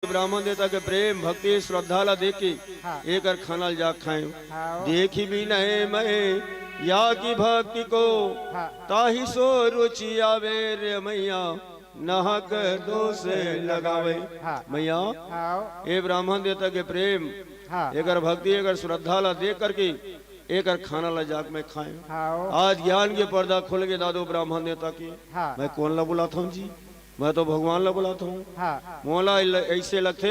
ब्राह्मण देवता के प्रेम भक्ति श्रद्धाला देखी एक खाना जा खाए देखी भी नहीं मैं या की भक्ति को ताही सो रुचि आवे रे मैया नहक दोष लगावे मैया ये ब्राह्मण देवता के प्रेम एक भक्ति एक श्रद्धाला देख करके एक खाना ला जाग में खाए। आज ज्ञान के पर्दा खुल के दादो ब्राह्मण देवता की मैं कौन ला बुलाता हूँ जी, मैं तो भगवान ला बुलाता हूँ। मोला ऐसे लगते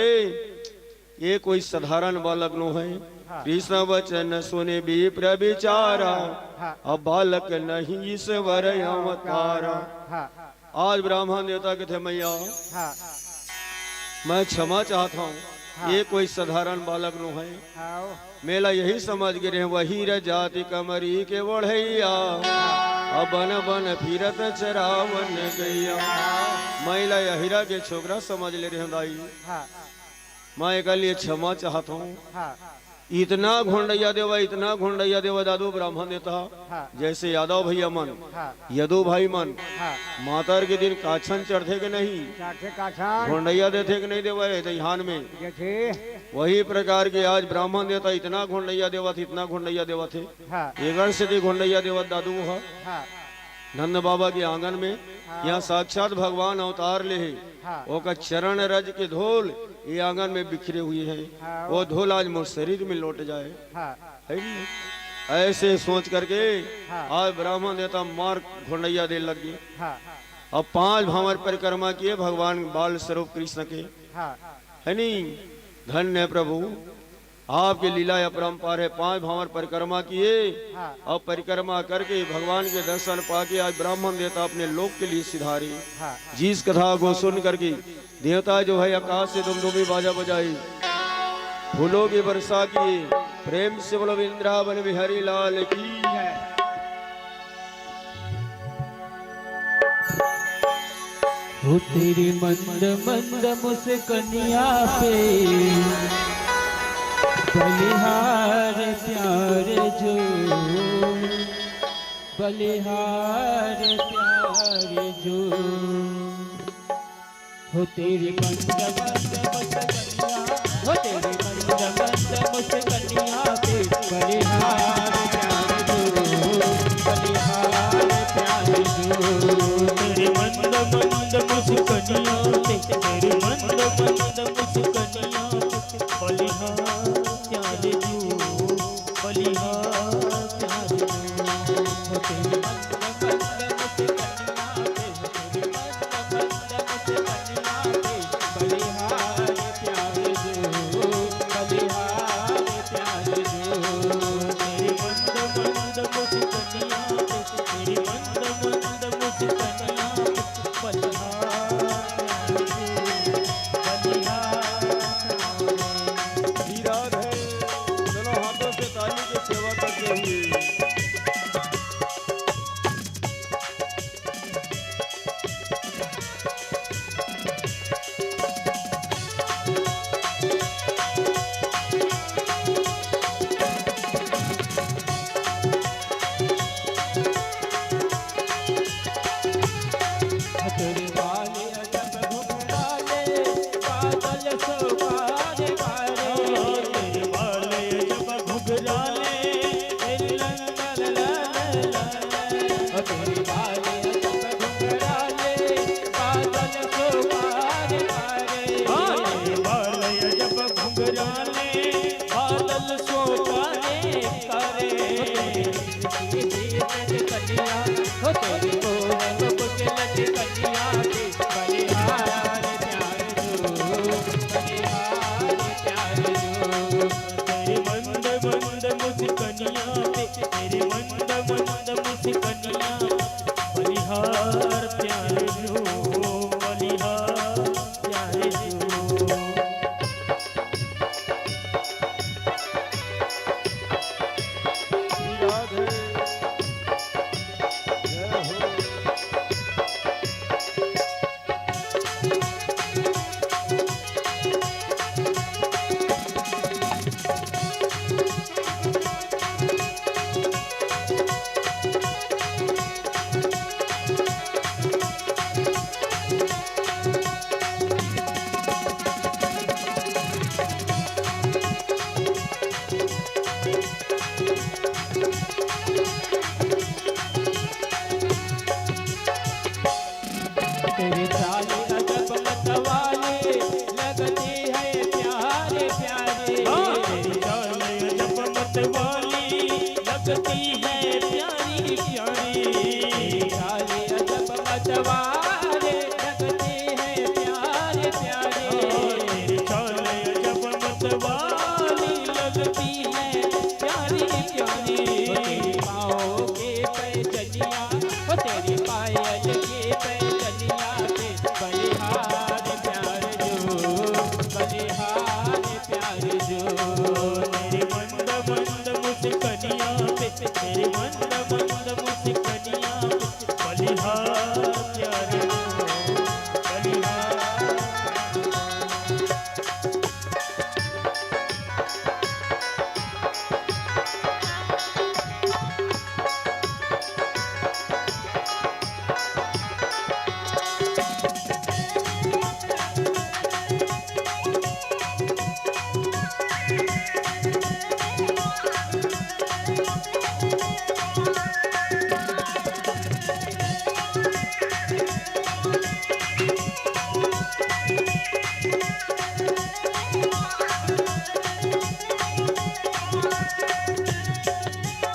ये कोई साधारण बालक नो है। कृष्ण वचन सुने भी प्रविचारा अब बालक नहीं ईश्वर अवतारा। आज ब्राह्मण देवता के थे मैया मैं क्षमा चाहता हूँ, ये कोई साधारण बालक नो है। मेला यही समझ गिरे वही र जाति कमरी के बढ़ैया अब बन बन फिरत चरावन गैया। महिला यहीरा के छोकरा समझ ले रहे दाई मैं एक लिए क्षमा चाहता हूँ। इतना घोंडैया देवा दादू ब्राह्मण देता जैसे यादव भैया मन यदु भाई मन मातर के दिन काछन चढ़ते के नहीं घोंडैया देते के नहीं देवा दहान में वही प्रकार के आज ब्राह्मण देवता इतना घोंडैया देवा थे एगन से घोंडैया देवा दादू है नंद बाबा के आंगन में यहाँ साक्षात भगवान अवतार ले है चरण रज के धोल ये आंगन में बिखरे हुए हैं। वो धोल आज मोर शरीर में लौट जाए है ऐसे सोच करके आज ब्राह्मण देवता मार घोंडैया दे लग गए। अब 5 भावर परिक्रमा किए भगवान बाल स्वरूप कृष्ण के है नहीं। धन्य प्रभु आपकी लीला अपरंपार है। 5 भावर परिक्रमा किए अब परिक्रमा करके भगवान के दर्शन पाके आज ब्राह्मण देवता अपने लोक के लिए सिधारे। जिस कथा को सुन करके देवता जो है आकाश से दुमदुमी बाजा बजाई फूलों की वर्षा की प्रेम से बोलो वृंदावन बिहारी लाल की है। हो तेरी मंद मंद मुस्कनिया पे बलिहार प्यार जो बलिहार प्यार जो हो तेरी मंद मंद मुस्कनिया हो तेरी मंद मंद मुस्कनिया पे बलिहार प्यार जो बलिहार प्यार जो तेरी मंद मंद मुस्कनिया पे तेरी मंद मंद मुस्कनिया पे बलिहार प्यार जो बलिहार प्यार जो हो तेरी मंद मंद मुस्कनिया पे तेरी मंद मंद मुस्कनिया पे बलिहार प्यार जो बलिहार प्यार जो तेरी मंद मंद मुस्कनिया पे तेरी मंद मंद मुस्कनिया पे बलिहार प्यार जो बलिहार चलो हाथों से ताली की सेवा करते हुए तेरे वाले अजब घुंघराले बादल सो पारे पारे तेरे वाले अजब घुंघराले लंदन ला तेरे वाले अजब घुंघराले बादल सो पारे पारे तेरे वाले अजब घुंघराले बादल सो पारे पारे कन्या हो तेरी गोरख के लट कन्या के बलिहार प्यार जो बलिहार लगती है प्यारे प्यारे। तेरी चाल अजब मतवाली लगती है प्यारी प्यारी। तेरी चाल अजब मतवाले लगती है प्यारे प्यारे। तेरी चाल अजब मतवाली लगती है प्यारी प्यारी। तेरी पाँव के पैजनिया, तेरी पायल के पैजनिया पे बलिहार प्यार जो, बलिहार प्यार जो। तेरी मंद मंद मुस्कनिया पे, तेरी मंद मंद मुस्कनिया पे बलिहार प्यार जो, बलिहार।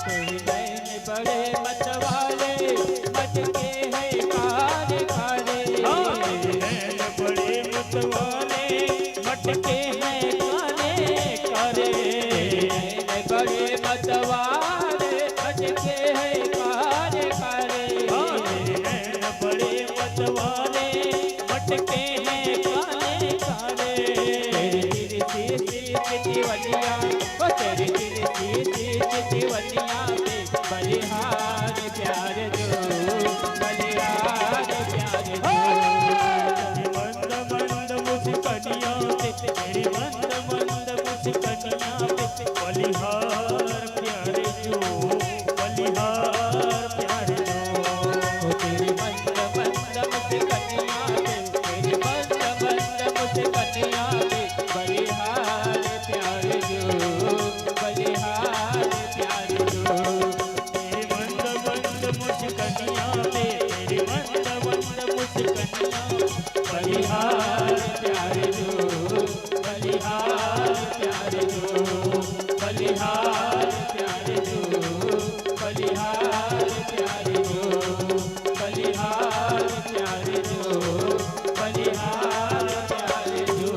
तेरी नैन बड़े मतवाले मटके हैं कारे कारे। तेरी नैन बड़े मतवाले मटके हैं कारे कारे। तेरी नैन बड़े मतवाले मटके हैं कारे कारे। तेरी नैन बड़े मतवाले मटके हैं कारे कारे। तेरी तिरछी चितवलिया, ओ तेरी तिरछी चितवलिया पे बलिहार प्यार जो, बलिहार प्यार जो। तेरी मंद मंद मुस्कनिया पे, तेरी मंद मंद मुस्कनिया पे बलिहार प्यार जो, बलिहार प्यार जो। ओ तेरी मंद मंद मुस्कनिया पे, तेरी मंद मंद मुस्कनिया पे बलिहार प्यार जो, बलिहार प्यार जो। तेरी मंद मंद मुस्कनिया पे, तेरी मंद मंद मुस्कनिया बलिहार प्यार जो, बलिहार प्यार जो, बलिहार प्यार जो, बलिहार प्यार जो, बलिहार प्यार जो, बलिहार प्यार जो।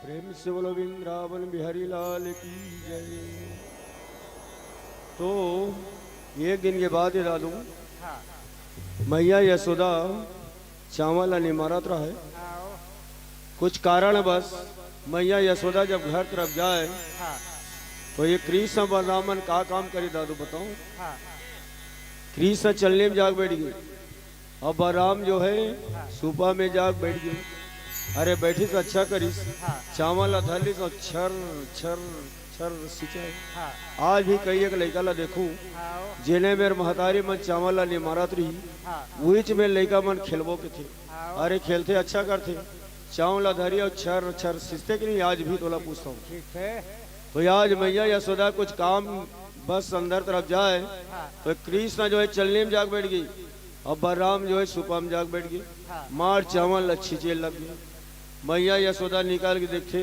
प्रेम से बोलो वृंदावन बिहारी लाल की जय। तो एक दिन के बाद ही दादू मैया यशोदा चावल निमारत रहे। कुछ कारण बस मैया यशोदा जब घर तरफ जाए तो ये कृष्ण बलरामन का काम करी दादू बताओ। कृष्ण चलने में जाग बैठ गई और बलराम जो है सुपा में जाग बैठ गई। अरे बैठी तो अच्छा करी चावल धरली तो छर छर छर सिंचाई। आज भी कई एक लड़का ला देखू जिन्हें मेरे महतारी मन चावल ला निमारत रही बीच में लड़का मन खेलबो के थे। अरे खेलते अच्छा करते चावल धरी और छर छर सिंचते कि नहीं। आज भी तोला पूछता हूँ तो आज मैया यशोदा कुछ काम बस अंदर तरफ जाए तो कृष्ण जो है चलने में जाग बैठ गई और बलराम जो है सुपा में जाग बैठ गई। मार चावल अच्छी चेल लग गई। मैया यशोदा निकाल के देखे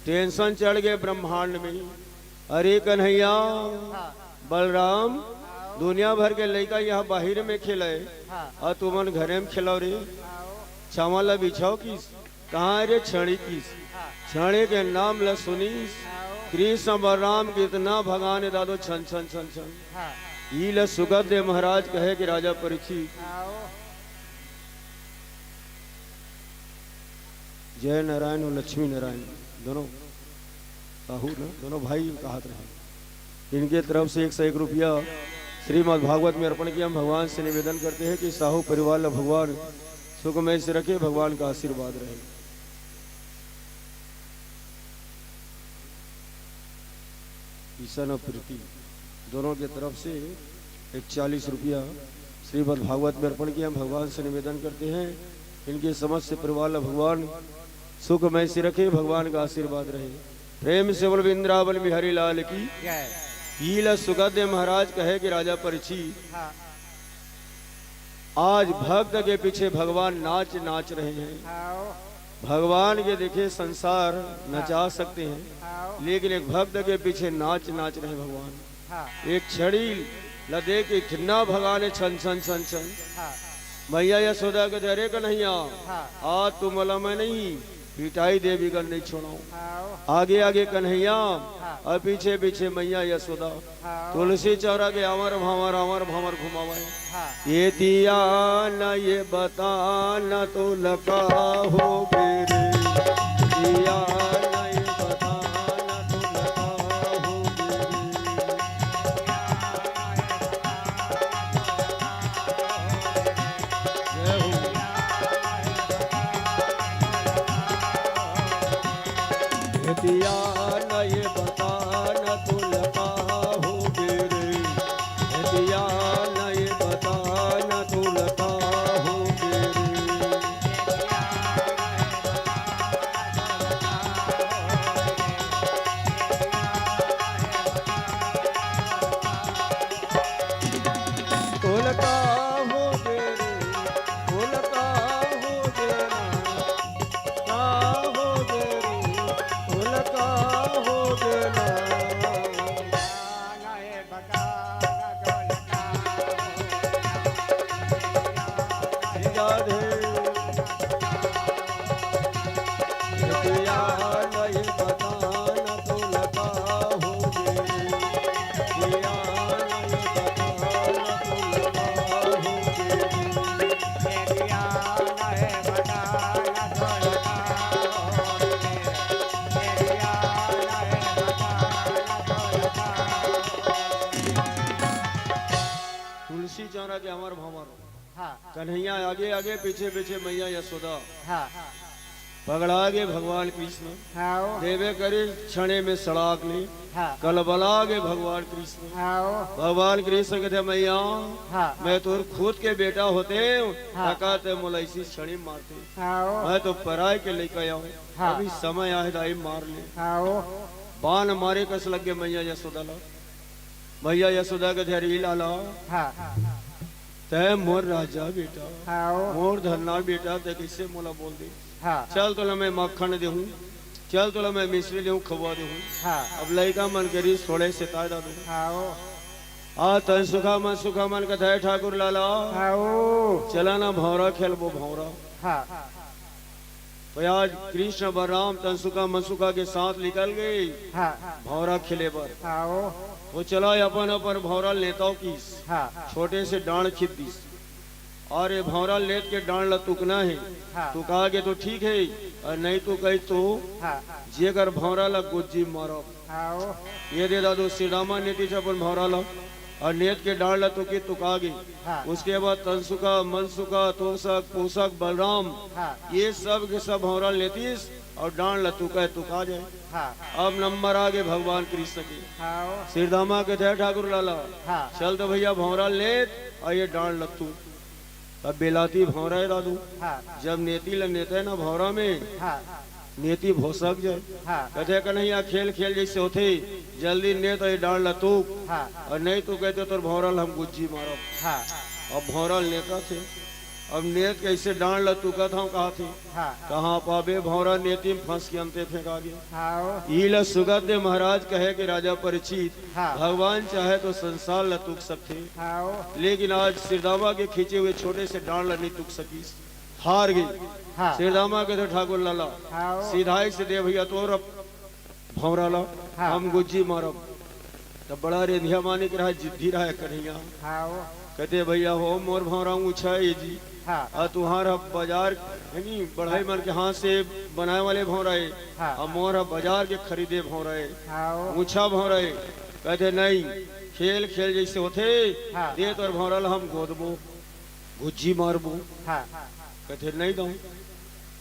टेंशन चढ़ गए ब्रह्मांड में। अरे कन्हैया बलराम दुनिया भर के लड़का यहाँ बाहर में खेले और तुमन घरे में खेलो रे। चावल बिछाओ किस कहाँ रे छड़ी किस छड़े के नाम ल सुनीस। कृष्ण बलराम कितना भगवान दादो छन छन छन छन। ई ल सुगदेव महाराज कहे कि राजा परीक्षित जय नारायण और लक्ष्मी नारायण दोनों साहू न दोनों भाई कहते रहे। इनके तरफ से 101 रुपया श्रीमद् भागवत में अर्पण किया। हम भगवान से निवेदन करते हैं कि साहू परिवार ला भगवान सुखमय से रखे, भगवान का आशीर्वाद रहे। ईशान और प्रीति दोनों के तरफ से 41 रुपया श्रीमद् भागवत में अर्पण किया। हम भगवान से निवेदन करते हैं इनके समस्त परिवार ला भगवान सुखमय से रखे, भगवान का आशीर्वाद रहे। प्रेम से बोल वृंदावन बिहारी लाल की हीला सुगदेव महाराज कहे कि राजा परीक्षित आज भक्त के पीछे भगवान नाच नाच रहे हैं। भगवान के देखे संसार नचा सकते हैं, लेकिन एक भक्त के पीछे नाच नाच रहे भगवान। एक छड़ी लदे के कितना भगाने छन छन छन छन। मैया यशोदा के अरे कन्हैया आज तुम मला मैं नहीं पिटाई देवी कर नहीं छोड़ाऊं। आगे आगे कन्हैया और पीछे पीछे मैया यशोदा। तुलसी चौरा के अमर भंवर घुमावे। ये दिया न ये बता न तो लका हो रे, दिया न ये बता न तो लका हो रे। दिया न ये बता न तो लका हो रे, दिया न ये बता न तो लका हो रे। तोलका हो रे, तोलका हो रे ना, हो रे, तोलका हो रे ना। राधे दिया नहीं बता न तो लगा हो रे, दिया नहीं बता न तो लगा हो रे। तुलसी चौरा के अमर भंवर। कन्हैया आगे आगे पीछे पीछे मैया यशोदा। पगड़ा गे भगवान कृष्ण देवे करे क्षणे में सड़ाक ले। कलबला गे भगवान कृष्ण। भगवान कृष्ण कहते मैया मैं तो खुद के बेटा होते कहते मुलैसी क्षणी मारते, मैं तो पराय के लेकर आऊं, अभी समय आए दाई मार ले। बाण मारे कस लग गए मैया यशोदा ला। मैया यशोदा के धैर्य लाला तय मोर राजा बेटा, मोर धरना बेटा ते किससे मोला बोल दे। चल तो मैं मक्खन देहूं, चल तो मैं मिश्री देहूं खवा देहूं। अब लड़का मन करी थोड़े से ताजा दूं। आ तन सुखा मन कथा है ठाकुर लाला चला ना भौरा खेलबो भौरा। तो आज कृष्ण बलराम तनसुखा मनसुखा के साथ निकल गए भौरा खेले पर। वो चला अपन अपन भौरा लेताओ की छोटे से डांड खिद दीस और ये भौरा लेत के डांड ला तुकना है। तू कहा तो ठीक है और नहीं तो कही तो जेकर भौरा ला गुज्जी मारो। ये दे दादू सिडामा नीति से अपन भौरा ला और नेत के डांड ला तुकी तुका गई। उसके बाद तनसुखा मनसुखा तोषक पोषक बलराम ये सब के सब भौरा लेतीस और डांड ला तुका जाए। अब नंबर आगे भगवान कृष्ण के सिरधामा के थे ठाकुर लाला चल तो भैया भौरा लेत और ये डांड लत्तू। अब बेलाती भौरा है दादू जब नेती ल नेता है ना भौरा में नेती भोसक जाए। कहते कन्हैया खेल खेल जैसे होते जल्दी ने तो ये डांड लतू और नहीं तो कहते तो भौरल हम गुज्जी मारो। अब भौरल नेता थे अब नेत कैसे डांड लतू का था कहा थे कहाँ पाबे भौरा नेती में फंस के अंते फेंका गया। सुगत महाराज कहे कि राजा परीक्षित भगवान चाहे तो संसार ल तुक सकते, लेकिन आज सिरदामा के खींचे हुए छोटे से डांड ल नहीं तुक सकी, हार गई। सिरदामा के तो ठाकुर लाला सीधाई से दे भैया तो भौरा ला हम गुज्जी मारब। तब बड़ा रेधिया मानिक रहा जिद्दी रहा कन्हैया कहते भैया हो मोर भौरा ऊँचा है जी तुम्हारा बाजार बढ़ाई मन के हाथ से बनाए वाले भौरा है और मोर बाजार के खरीदे भौरा है ऊंचा भौरा है। कहते नहीं खेल खेल जैसे होते दे तो भौरा हम गोदबो गुज्जी मारबो। कहते नहीं दो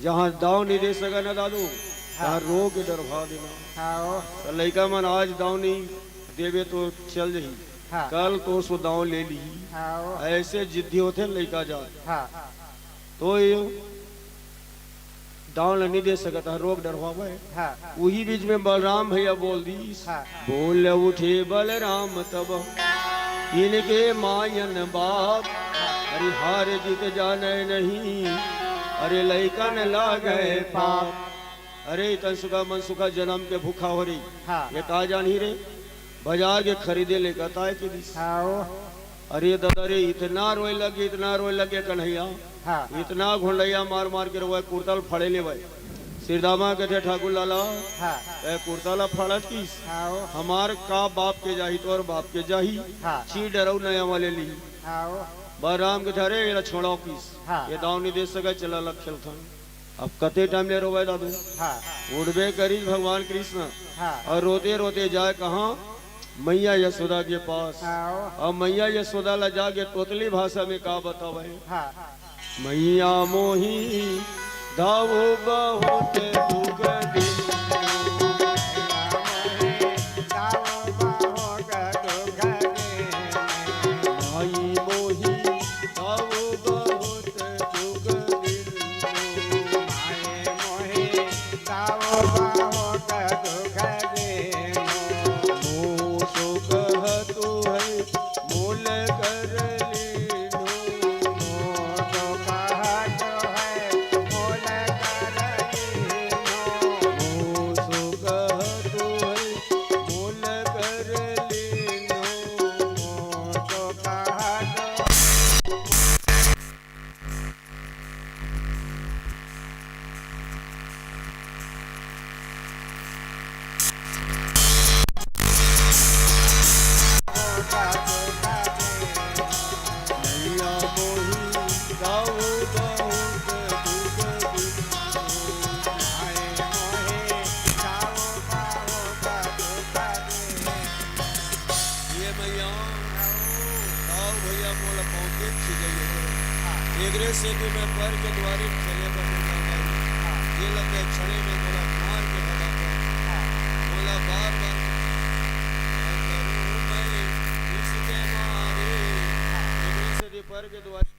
जहाँ दाव नहीं दे सका ना दादू वहाँ रो के डरवा देना। लड़का मन आज दाव नहीं देवे तो चल जही कल तो सो दाव ले ली। ऐसे जिद्दी होते लड़का जा तो ये दाव नहीं दे सकता रोक डरवावा है। वही बीच में बलराम भैया बोल दी बोल उठे बलराम तब इनके मायन बाप अरे हार जीत जाने नहीं अरे लइकन लागे पाप। अरे तन सुखा मन सुखा जन्म के भूखा हो रही हाँ ये का जानी रे बाजार के खरीदे ले कहता है कि दिस। हाँ अरे दादा रे इतना रोए लगे कन्हैया हाँ इतना घुंडैया मार मार के रोए कुर्तल फड़े ले भाई सिरदामा कहते ठाकुर लाला हाँ ए कुर्तला फड़त किस हाँ हमार का बाप के जाही तो और बाप के जाही हाँ ची डरऊ नया वाले ली हाँ बलराम के थारे ये छोड़ाओ किस हाँ ये दाव नहीं दे सके चला लग खेल था अब कते टाइम ले रोवे दादू हाँ उड़बे करी भगवान कृष्ण हाँ और रोते रोते जाए कहाँ मैया यशोदा के पास हाँ अब मैया यशोदा ला जाके तोतली भाषा में का बतावे हाँ मैया मोही धावो बहुत दुख दिन माई मोही धावो बहुत दुख दिन मोसो कहतु है मोल कर लीनो मोसो कहतु है मोल कर लीनो मैया मोही गाओ बहुत दुख दिन ये मैया आओ भैया मोला पहुंचे छिले एकरे से भी मैं पर के द्वारे चले बनेगा भाई ये लगे छड़े में मोला मार के भगा मोला बार बार करूं मैं इसके मारे एकरे से भी पर के द्वारे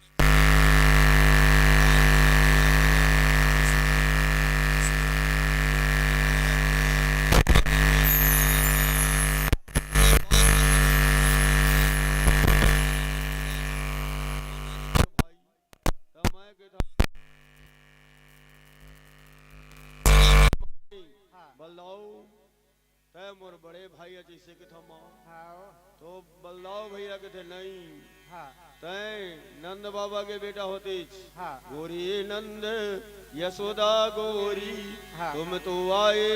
बलदाऊ तय मोर बड़े भाई जैसे के थमा तो बलदाऊ भैया के थे नहीं तय नंद बाबा के बेटा होते गोरी नंद यशोदा गोरी तुम तो आए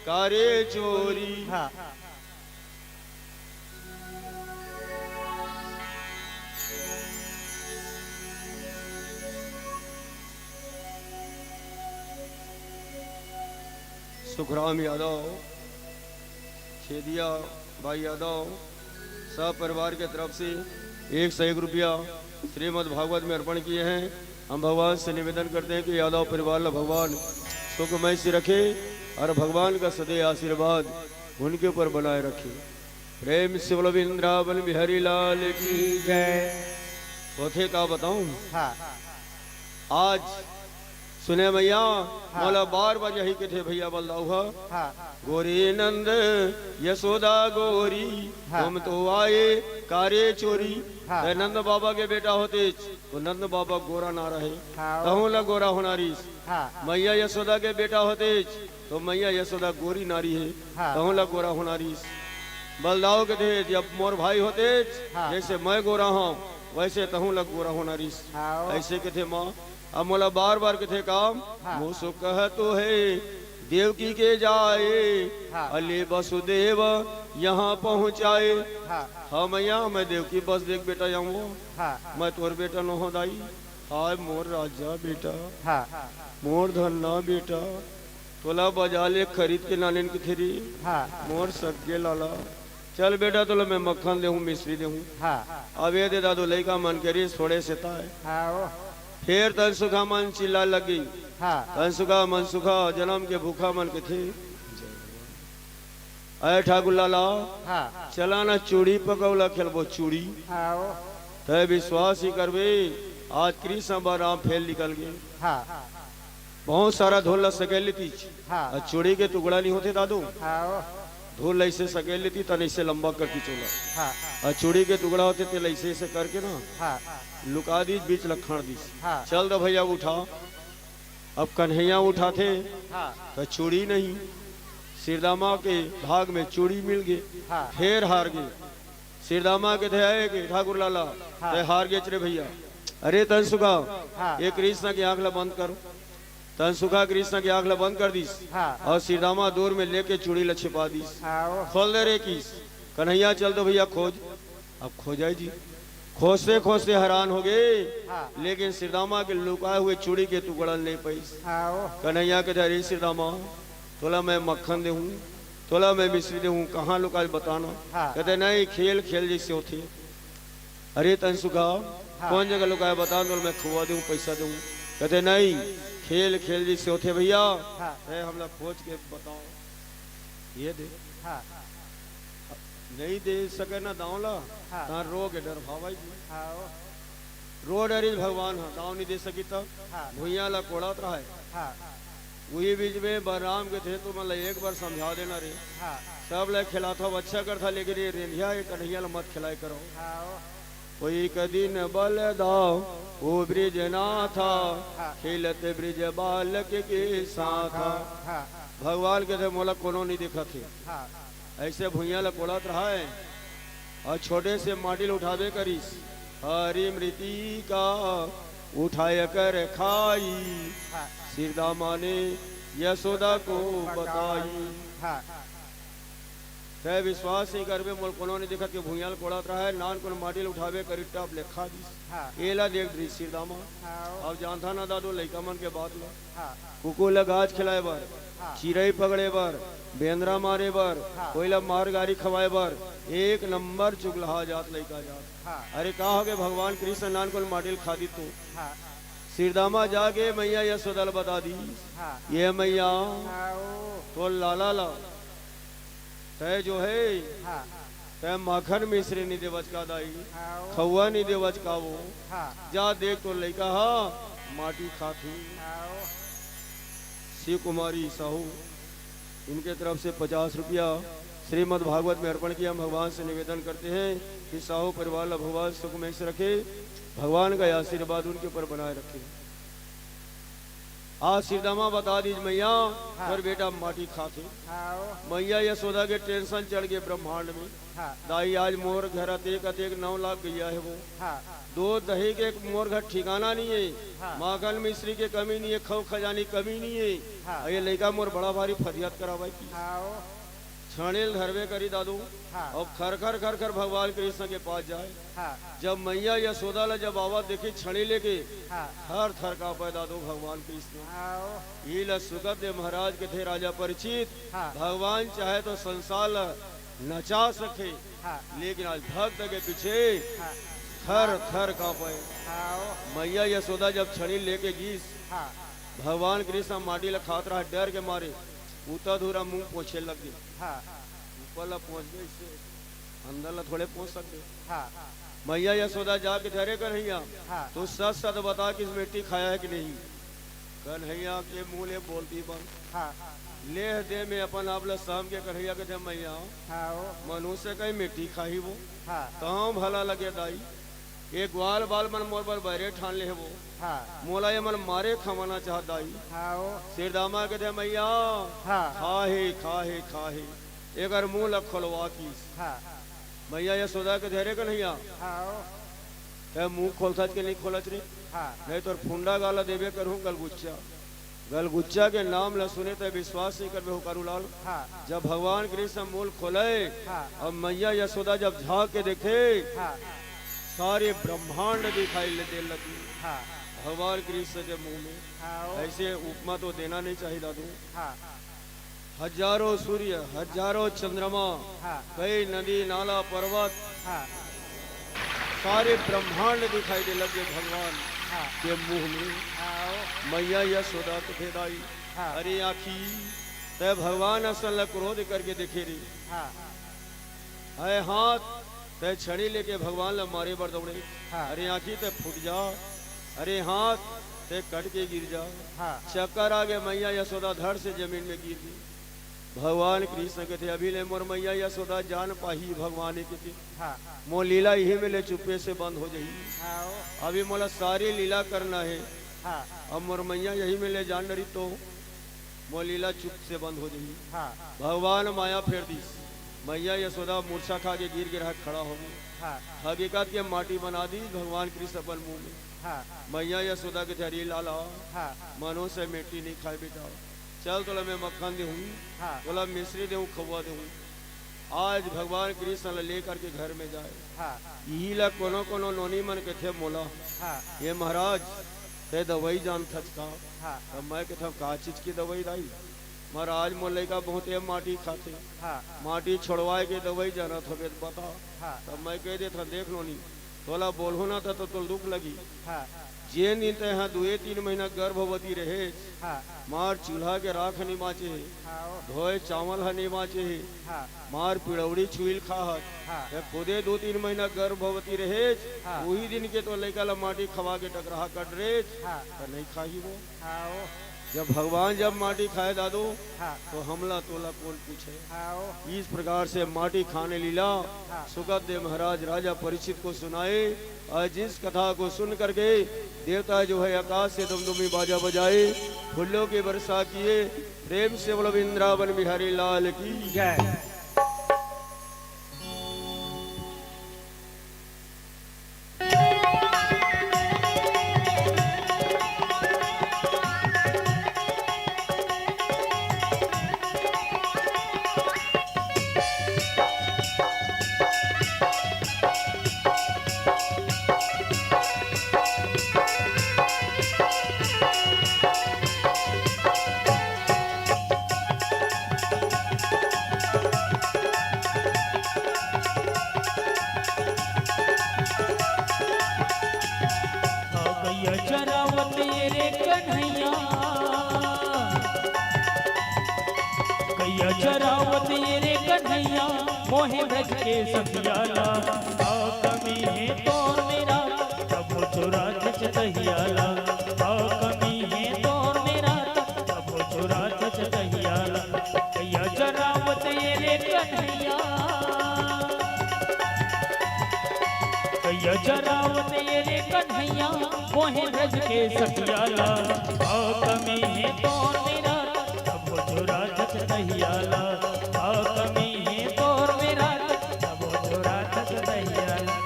कारे चोरी सुखराम यादव छेदिया भाई यादव सब परिवार के तरफ से 101 रुपया श्रीमद् भागवत में अर्पण किए हैं। हम भगवान से निवेदन करते हैं कि यादव परिवार ला भगवान सुखमय से रखे और भगवान का सदैव आशीर्वाद उनके ऊपर बनाए रखे। प्रेम से बोलो वृंदावन बिहारी लाल की जय। चौथे का बताऊं आज सुने भैया मोला बार बार यही के थे भैया बलदाऊ गोरी नंद यशोदा गोरी तुम तो आए कारे चोरी नंद बाबा के बेटा होते तो नंद बाबा गोरा ना रहे कहूँ ला गोरा होना रीस मैया यशोदा के बेटा होते तो मैया यशोदा गोरी नारी है कहूँ ला गोरा होना रीस बलदाऊ के थे जब मोर भाई होते जैसे मैं गोरा हूँ वैसे तहूँ ला गोरा होना रीस ऐसे के थे माँ अब मोला बार बार कथे काम मुसु कह तो है देवकी के जाए अले वसुदेव यहाँ पहुँचाए हम यहाँ मैं देवकी बस देख बेटा जाऊँ मैं तोर बेटा न हो दाई हाय मोर राजा बेटा मोर धन्ना बेटा तोला बजा ले खरीद के नालेन की थेरी मोर सगे लाला चल बेटा तोला मैं मक्खन देहूँ मिश्री देहूँ अब ये दे दादू लई का मन करी थोड़े से ताए फिर तन सुखा मन चिल्ला लगी तन सुखा मन सुखा जन्म के भूखा मन के थे अरे ठाकुर लाला चला ना चूड़ी पकौला खेलबो चूड़ी तय विश्वास ही करबे आज कृष्ण बाराम फेल निकल गए बहुत सारा धोल सकेली थी चूड़ी के टुकड़ा नहीं होते दादू धूल ऐसे सकेली थी तन ऐसे लंबा करती चोला और चूड़ी के टुकड़ा होते थे ऐसे करके ना लुका दी बीच लखण दी चल दो भैया उठा अब कन्हैया उठा थे हाँ तो चूड़ी नहीं, सिरदामा के भाग में चूड़ी मिल गई, हाँ फिर हार गए। सिरदामा के थे आए कि ठाकुर लाला हाँ। ते हार गए चले भैया। अरे तन सुखा हाँ ये कृष्ण की आंख ला बंद करो। तन सुखा कृष्ण की आंख ला बंद कर दीस हाँ और सिरदामा दूर में लेके चूड़ी ला छिपा दीस। आओ खोल दे रे किस कन्हैया, चल दो भैया खोज। अब खोजाई जी, खोजते खोजते हैरान हो गए, हाँ लेकिन सिरदामा के लुकाए हुए चूड़ी के टुकड़ा नहीं पैस। आओ कन्हैया के अरे सिरदामा तोला मैं मक्खन दे हूँ, तोला मैं मिश्री दे हूँ, कहाँ लुका बताना। हाँ। कहते नहीं खेल खेल जैसे होते। अरे तन सुखा हाँ। कौन जगह लुकाया बता दो, मैं खुआ दूँ पैसा दूँ। कहते नहीं खेल खेल जैसे होते भैया, हाँ हम लोग खोज के बताओ। ये दे हाँ नहीं दे सके ना दावला हाँ। तार रो के डर भावाई जी, आओ रो डरी भगवान हाँ दाव नहीं दे सकी तब हाँ भूया ला कोड़ात रहा है। हाँ वही बीच में बलराम के थे तो मतलब एक बार समझा देना रे, हाँ सब ले खिलाता हो अच्छा कर था, लेकिन ये रेंधिया ये कन्हैया ला मत खिलाए करो। आओ कोई कदीन बल दाओ वो ब्रिज ना था, हाँ। खेलते ब्रिज बालक के साथ। हाँ भगवान के थे मोला कोनो नहीं दिखा थे, हाँ ऐसे भूया ला कोड़ात रहा है और छोटे से माटिल उठावे करीस। हरी मृति का उठाया कर खाई, हाँ सिरदामा ने यशोदा को बताई। हाँ तय विश्वास नहीं करबे मोल कोनो ने देखा कि भूयाल कोड़ात रहा है, नान को माटिल उठावे कर टाप ले खा दी। हाँ एला देख दी सिरदामा, आओ अब जानता ना दादू लइका मन के बात ला। हाँ कुकू ला गाज खिलाए बर, हाँ चिरई पकड़े बर, बेंद्रा मारे बर, हाँ। कोयला मार गारी खवाए बर, एक नंबर चुगलहा जात लइका जात। हाँ अरे कहा हो गए भगवान कृष्ण नान को माटिल खा दी तू। हाँ सिरदामा जाके मैया यशोदा ला बता दी, हाँ ये मैया आओ तो लाला ला तय जो है हाँ तय माखन मिश्री नहीं देवच का दाई, आओ खौआ नहीं देवच का वो। हाँ जा देख तो लड़का हा माटी खाती। आओ शिव कुमारी साहू इनके तरफ से 50 रुपया श्रीमद् भागवत में अर्पण किया। हम भगवान से निवेदन करते हैं कि साहू परिवार ला भगवान सुख में से रखे, भगवान का आशीर्वाद उनके ऊपर बनाए रखे। आज सिरदामा बता दीज मैया और बेटा माटी खाते। आओ मैया यशोदा के टेंशन चढ़ गए ब्रह्मांड में। हाँ दाई आज मोर घर अतेक 9 लाख गया है वो, हाँ दूध दही के मोर घर ठिकाना नहीं है, हाँ। माखन मिश्री के कमी नहीं है, खव खजानी कमी नहीं है। हाँ। ये लड़का मोर बड़ा भारी फरियाद करावाई की आओ छाणेल धरवे करी दादू हाँ और खर खर खर खर भगवान कृष्ण के पास जाए। हाँ जब मैया यशोदा ला जब आवाज देखी छड़ी लेके हाँ थर थर का पाए दादू भगवान कृष्ण। आओ ये ला सुगत दे महाराज के थे राजा परिचित, हाँ। भगवान चाहे तो संसार ला नचा सके, हाँ लेकिन आज भक्त के पीछे हाँ थर थर का पाए। आओ मैया यशोदा जब छड़ी लेके गीस हाँ भगवान कृष्ण माटी ला खात रहा, डर के मारे उता धूरा मुंह पोछे लग गए। हाँ ऊपर ला पहुंच गए, इससे अंदर ला थोड़े पहुंच सकते। हाँ मैया यशोदा जाके धरे कन्हैया हाँ तो सच सच बता कि इस मिट्टी खाया है कि नहीं। कन्हैया के मुंह ले बोलती बन हाँ ले दे में अपन आप ला शाम के कन्हैया के थे मैया आओ मनुष्य कहीं मिट्टी खाही वो हाँ कहाँ भला लगे दाई। एक ग्वाल बाल मन मोर पर बहरे ठान ले वो हाँ मोला ये मन मारे खवाना चाह दाई। आओ सिरदामा के थे मैया हाँ खाहे खाहे खाहे एक मुंह ला खोलवा की। हाँ मैया यशोदा के धरे कन्हैया आओ ते मुंह खोलता के नहीं खोलत रे, हाँ नहीं तो फुंडा गाला देवे करूँ गलगुच्चा। गलगुच्चा के नाम ला सुने तो विश्वास नहीं करबे हो करुलाल। हाँ जब भगवान कृष्ण मूल खोले हाँ अब मैया यशोदा जब झाँक के देखे हाँ सारे ब्रह्मांड दिखाई दे लगी हाँ भगवान कृष्ण के मुंह में। आओ ऐसे उपमा तो देना नहीं चाहिए दादू। हाँ हजारों सूर्य हजारों चंद्रमा हाँ कई नदी नाला पर्वत हाँ सारे ब्रह्मांड दिखाई दे लगे भगवान हाँ के मुंह में। आओ मैया यशोदा के भेदाई हाँ अरे आखी तय भगवान असल क्रोध करके देखे रे हाँ है हाथ तय छड़ी लेके भगवान ला मारे बर दौड़े। हाँ अरे आखी ते फूट जा, अरे हाथ ते कट के गिर जा। हाँ चक्कर आ गए मैया यशोदा धड़ से जमीन में गिर गई। भगवान कृष्ण के थे अभी ले मोर मैया यशोदा जान पाही भगवान के थे हाँ मो लीला यही में ले चुप्पे से बंद हो जाई। आओ अभी मोला सारी लीला करना है हाँ अब मोर मैया यही में ले जान रही तो मोर लीला चुप से बंद हो जाई। हाँ भगवान माया फेर दी, मैया यशोदा मूर्छा खा के गिर गिरा खड़ा हो गई। हाँ हकीकत के माटी बना दी भगवान कृष्ण अपन मुंह में। हाँ मैया यशोदा के धरी लाला हाँ मनो से मिट्टी नहीं खाए बेटा, चल तोला मैं मक्खन दे हूँ, हाँ तोला मिश्री दे खवा दे। आज भगवान कृष्ण लेकर के घर में जाए। हाँ यही ला कोनो कोनो नोनी मन के थे मोला हाँ ये महाराज ते दवाई जान थच का। हाँ तब मैं कहता का चीज की दवाई लाई महाराज मोर लड़का बहुत माटी खाते, हाँ माटी छोड़वाए के दवाई जाना था बता। हाँ तब मैं कह देता देख लो नहीं तोला बोलो ना था तो दुख लगी। हाँ जे नीते यहाँ 2-3 महीना गर्भवती रहे हाँ मार चूल्हा के राख नहीं बाँचे, हाँ धोए चावल है नहीं बाँचे, हाँ मार पिड़ौड़ी छुईल खाहत। हाँ खुदे 2-3 महीना गर्भवती रहे हाँ। वही दिन के तो लड़का ला माटी खवा के टकरा कट रे हाँ तो नहीं खाही वो। हाँ जब भगवान जब माटी खाए दादू हाँ तो हमला तोला कौन पूछे। हाँ इस प्रकार से माटी खाने लीला हाँ। सुखदेव महाराज राजा परीक्षित को सुनाए और जिस कथा को सुन करके देवता जो है आकाश से दुमदुमी बाजा बजाए, फूलों की वर्षा किए। प्रेम से बोलो वृंदावन बिहारी लाल की जय। चरावत रे कन्हैया मोहे ब्रज के सखियाला आ कमी है तोर मेरा प्रभु चुरा सच दहियाला आ कमी है तोर मेरा प्रभु चुरा सच दहियाला कैया चरावत रे कन्हैया कैया चरावत रे कन्हैया मोहे ब्रज के सखियाला आ कमी है तोर मेरा प्रभु चुरा सच दहियाला आ कमी है तोर मेरा प्रभु चुरा सच दहियाला।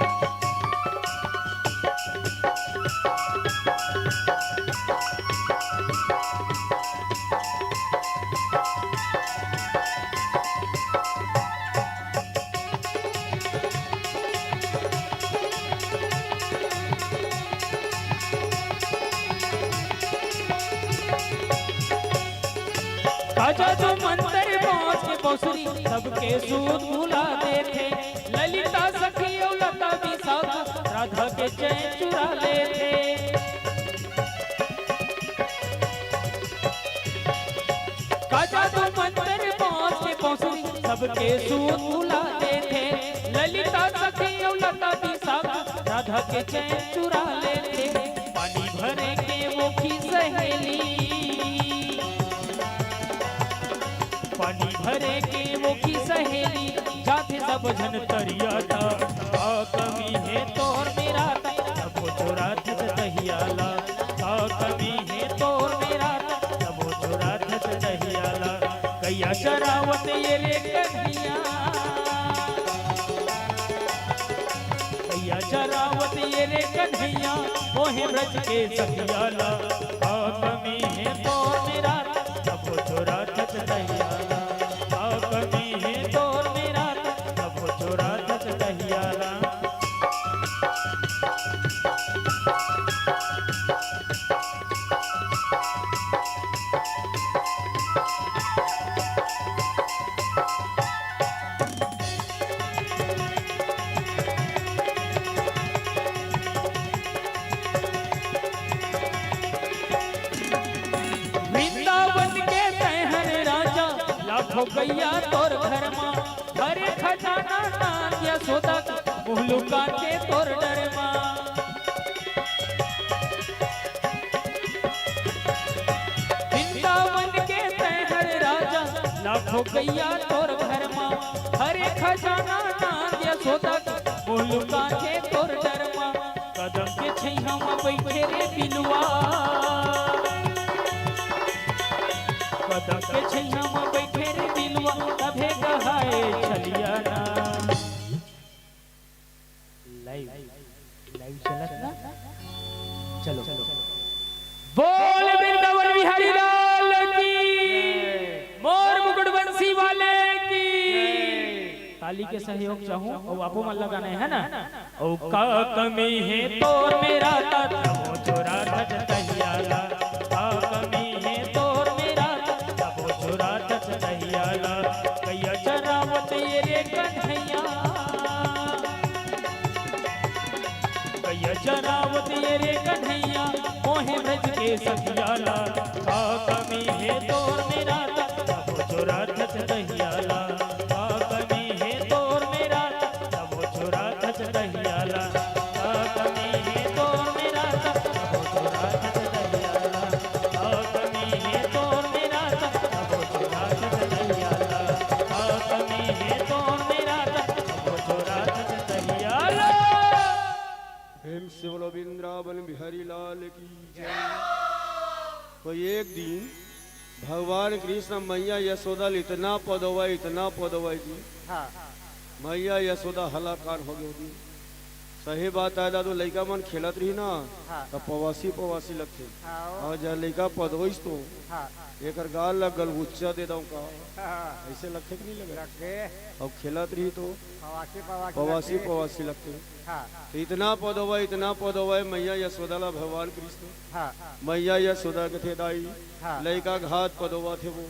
आजा तो मंतर पहुँच के बौसरी सबके सूद भुला देते, ललिता सखी और लता भी साथ राधा के चैन चुरा लेते। आजा तो मंतर पहुँच के बौसरी सबके सूद भुला देते, ललिता सखी और लता भी साथ राधा के चैन चुरा लेते। पानी भरे के वो की सहेली पानी भरे के वो की सहेली जाते सब जन तरियाता आ कमी है तोर मेरा तब चोरा थत दहियाला आ कमी है तोर मेरा तब चोरा थत दहियाला। कैया चरावत ये रे कन्हैया कैया चरावत ये रे कन्हैया मोहे ब्रज के सखियाला आ कमी है तोर मेरा तब चोरा थत दहियाला आ कमी है तोर मेरा तब चोरा थत दहियाला। वृंदावन के तहर राजा लाखों गैया तोर घर माँ हरे खजाना नान यशोदा मुहलुका के तोर डर माँ। वृंदावन के तहर राजा लाखों गैया तोर घर माँ हरे खजाना नान यशोदा मुहलुका के तोर डर माँ। कदम के छैया में बैठे रे बिलुआ कदम के छैया में बैठे रे बिलुआ तभे कहाए चलिया ना लाइव लाइव चलत ना चलो बोल वृंदावन बिहारी लाल की मोर मुकुट बंसी वाले की ताली के सहयोग चाहूं और आपो मन लगाने है ना ओ का कमी है तोर मेरा तबो चोरा धज तहियाला का कमी है तोर मेरा तबो चोरा धज तहियाला कैया चरावत ये रे कन्हैया कैया चरावत ये रे कन्हैया मोहे ब्रज के सखियाला का कमी है तोर मेरा तबो चोरा धज तहियाला प्रेम से बोलो वृंदावन बिहारी लाल की जय। तो एक दिन भगवान कृष्ण मैया यशोदा इतना पदवाई जी हाँ मैया यशोदा हलाकान हो गई। सही बात है दादू लड़का मन खेलत रही ना हाँ तो पवासी लगते हाँ और जब लड़का पदोइस तो हाँ एक गाल लग गल उच्चा दे दऊ का हाँ ऐसे लगते कि नहीं लगे रखे अब खेलत रही तो पवासी पवासी लगते हाँ तो इतना पदवाई मैया यशोदा भगवान कृष्ण हाँ मैया यशोदा के थे दाई हाँ लड़का घात पदोवा थे वो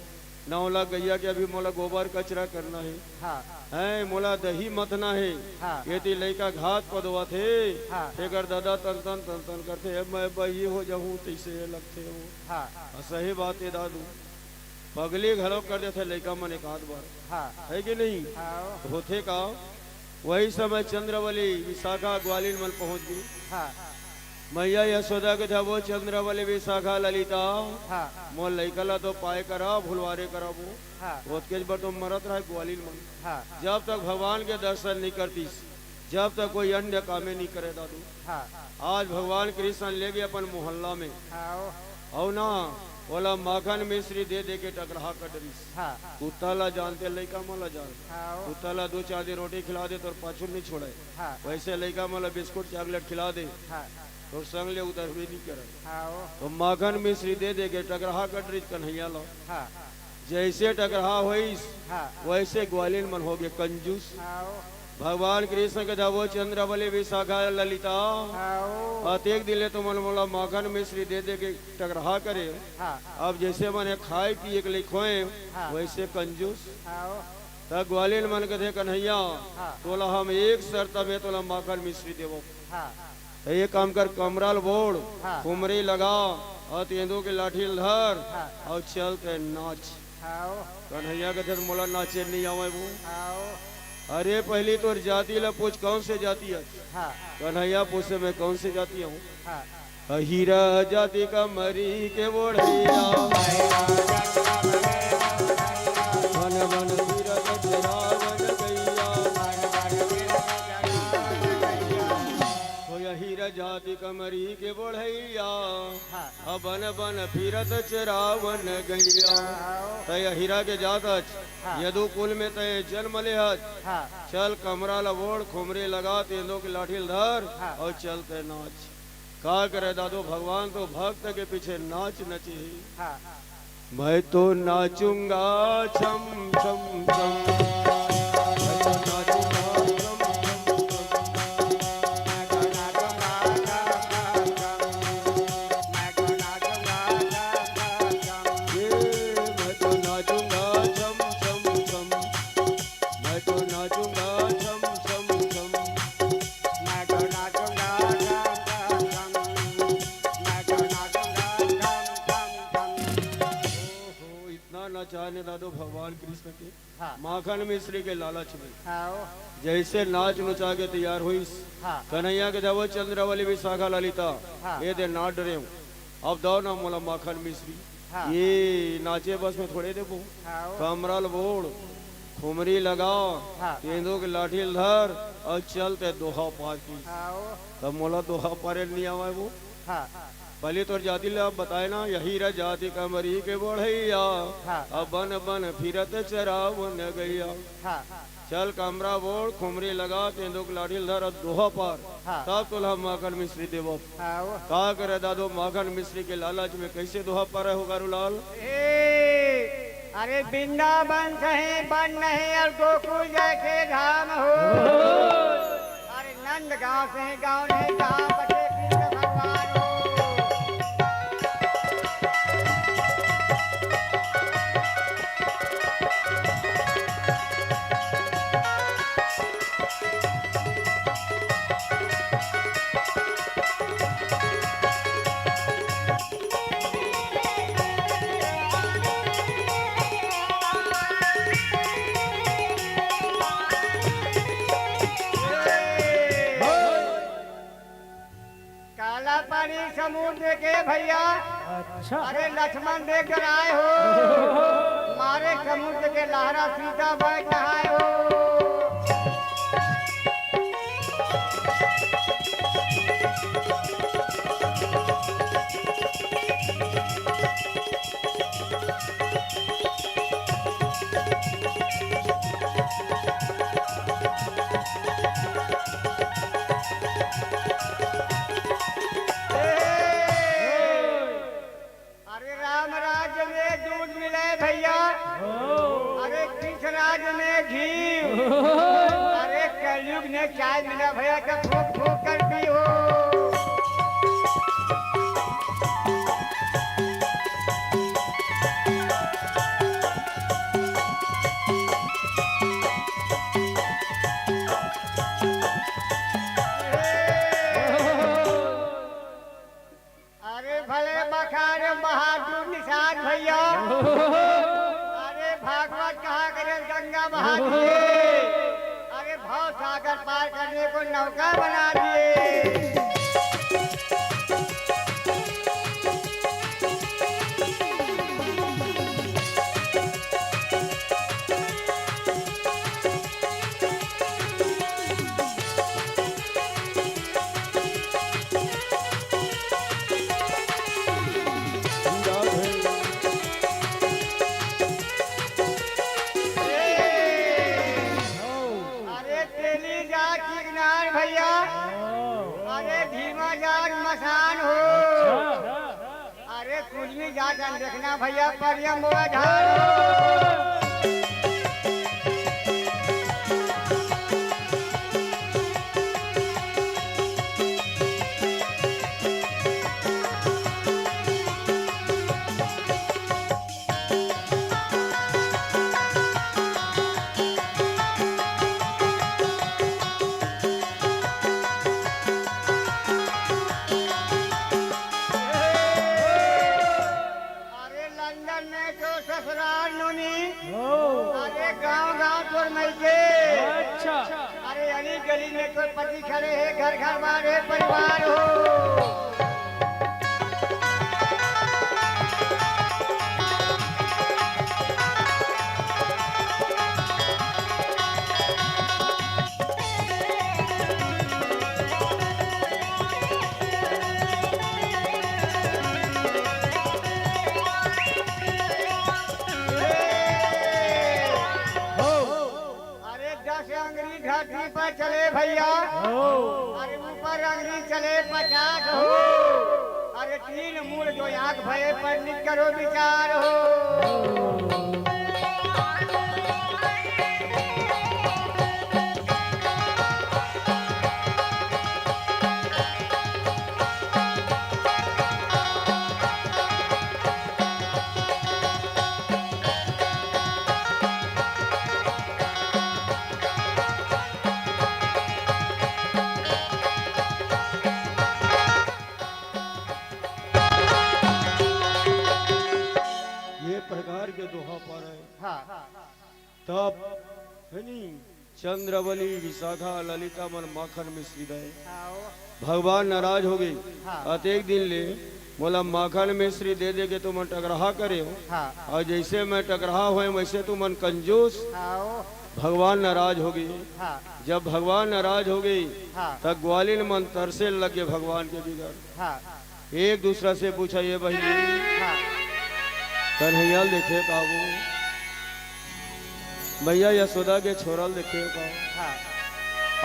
9 लाख गैया के अभी मोला गोबर कचरा करना है हाँ है मोला दही मतना है हाँ ये थी लड़का घात पदवा थे हाँ फिर दादा तन करते है मैं बही हो जाऊं तैसे लगते हो हाँ सही बात है दादू पगली घरों कर देते लड़का मन एक आध बार हाँ है कि नहीं हाँ होते का वही समय चंद्रवली विशाखा ग्वालियर मन पहुंच गई। हाँ मैया यशोदा के था वो चंद्रवली विशाखा ललिता हाँ मोर लइकला तो पाए करा भुलवारे करा वो हाँ बहुत के बार तो मरत रहा ग्वालियर मन हाँ जब तक भगवान के दर्शन नहीं करती जब तक कोई अन्य कामे नहीं करे दादू। हाँ आज भगवान कृष्ण ले गए अपन मोहल्ला में हाँ और ना बोला माखन मिश्री दे के टकरा कर डरी हाँ उताला जानते लइका मला जान हाँ उताला 2-4 दिन रोटी खिला दे तो पाछू नहीं छोड़े हाँ वैसे लइका मला बिस्कुट चॉकलेट खिला दे हाँ तो संग ले उधर भी नहीं करे हाँ तो माखन मिश्री दे के टकरा कर डरी कन्हैया लो हाँ जैसे टकरा हुई हाँ वैसे ग्वालियर मन हो गए कंजूस। हाँ भगवान कृष्ण के वो चंद्रवली विशाखा ललिता हाँ अतेक दिले तो मन बोला माखन मिश्री दे के टकरा करे हाँ अब जैसे मैंने खाए पिए के लिए खोए हाँ। वैसे कंजूस। हाँ तब ग्वालियर मन के थे कन्हैया हाँ। तोला हम एक शर्त में तोला माखन मिश्री देवो हाँ ये काम कर कमराल बोड़ हाँ। कुमरी लगा और तेंदू के लाठी धर हाँ। और चल के नाच। हाँ कन्हैया के थे मोला नाचे नहीं आवे वो हाँ अरे पहली तो जाति ला पूछ कौन से जाति है हाँ कन्हैया पूछे मैं कौन से जाति हूँ हाँ हीरा जाति का मरी के बोढ़ैया मन मन हीरा कचरावन गैया हो हीरा जाति का मरी के बोढ़ैया हाँ बन बन फिरत चरावन गैया तय हीरा के जात यदु कुल में तय जन्म ले हाँ चल कमरा लबोड़ खुमरे लगा तेंदो की लाठी धर हाँ। और चलते नाच का करे दादो भगवान तो भक्त के पीछे नाच नची हाँ मैं तो नाचूंगा छम छम छम मैं तो नाचूंगा चाहने दादो भगवान कृष्ण के हाँ माखन मिश्री के लालच में हाँ जैसे नाच नुचा के तैयार हुई हाँ कन्हैया के देवो चंद्रवली विशाखा ललिता हाँ। ये दे ना डरे हूँ अब दो ना मोला माखन मिश्री हाँ। ये नाचे बस में थोड़े देबो हाँ कमराल बोड़ खुमरी लगाओ हाँ। तेंदुओं की लाठी धर और चलते दोहा पार की आओ तब मोला दोहा पारे नहीं आवा वो हाँ पहले तो जाति ले आप बताए ना यही रे जाति कमरी के बढ़ैया हाँ। अब बन बन फिरत चरावन गैया हाँ चल कमरा बोल खुमरी लगा तेंदुओं की लाठी धर और दोहा पार हाँ। तब तुला माखन मिश्री देवो आओ का करे दादो माखन मिश्री के लालच में कैसे दोहा पार हो गारूलाल ए, अरे वृंदावन कहीं बन नहीं और गोकुल जैसे धाम हो अरे नंद गांव से गांव नहीं गांव बटे कृष्ण भगवान हो काला पानी समुद्र के भैया अच्छा अरे लक्ष्मण देख कर आए हो मारे समुद्र के लहरा सीता बैठ नहाए हो अरे राम राज्य में दूध मिले भैया अरे कृष्ण राज्य में घी अरे कलयुग ने चाय मिला भैया का फूक फूक कर पी हो अरे भले बखार बहादुर निषाद भैया अरे भागवत कहा करे गंगा बहा दिए अरे भाव सागर पार करने को नौका बना दिए अरे तेली जाट किनार भैया अरे भीमा जाट मसान हो अरे कुलमी जाट देखना भैया परियम बोला झाड़ अरे लंदन में तो ससुराल नुनी अरे गांव गांव तोर मैके अच्छा अरे अली गली में कोई पति खड़े है घर घर बार है परिवार हो अरे 10 अंगली धरती पर चले भैया अरे ऊपर अंगली चले 50 हो अरे 3 मूल जो आंख भये पर नित करो विचार हो ये प्रकार के दोहा पर है हाँ तब है नहीं चंद्रवली विशाखा ललिता मन माखन मिश्री गए आओ भगवान नाराज हो गई हाँ। अतेक दिन ले बोला माखन मिश्री दे दे के तुम टकराहा करे हो, हाँ और जैसे मैं टकराहा हुए वैसे तुम कंजूस। आओ भगवान नाराज हो गई। हाँ जब भगवान नाराज हो गई हाँ तब ग्वालिन मन तरसे लगे भगवान के बिगड़। हाँ एक दूसरा से पूछा ये बहन हाँ कन्हैया देखे काबू, भैया यशोदा के छोरल देखे का हाँ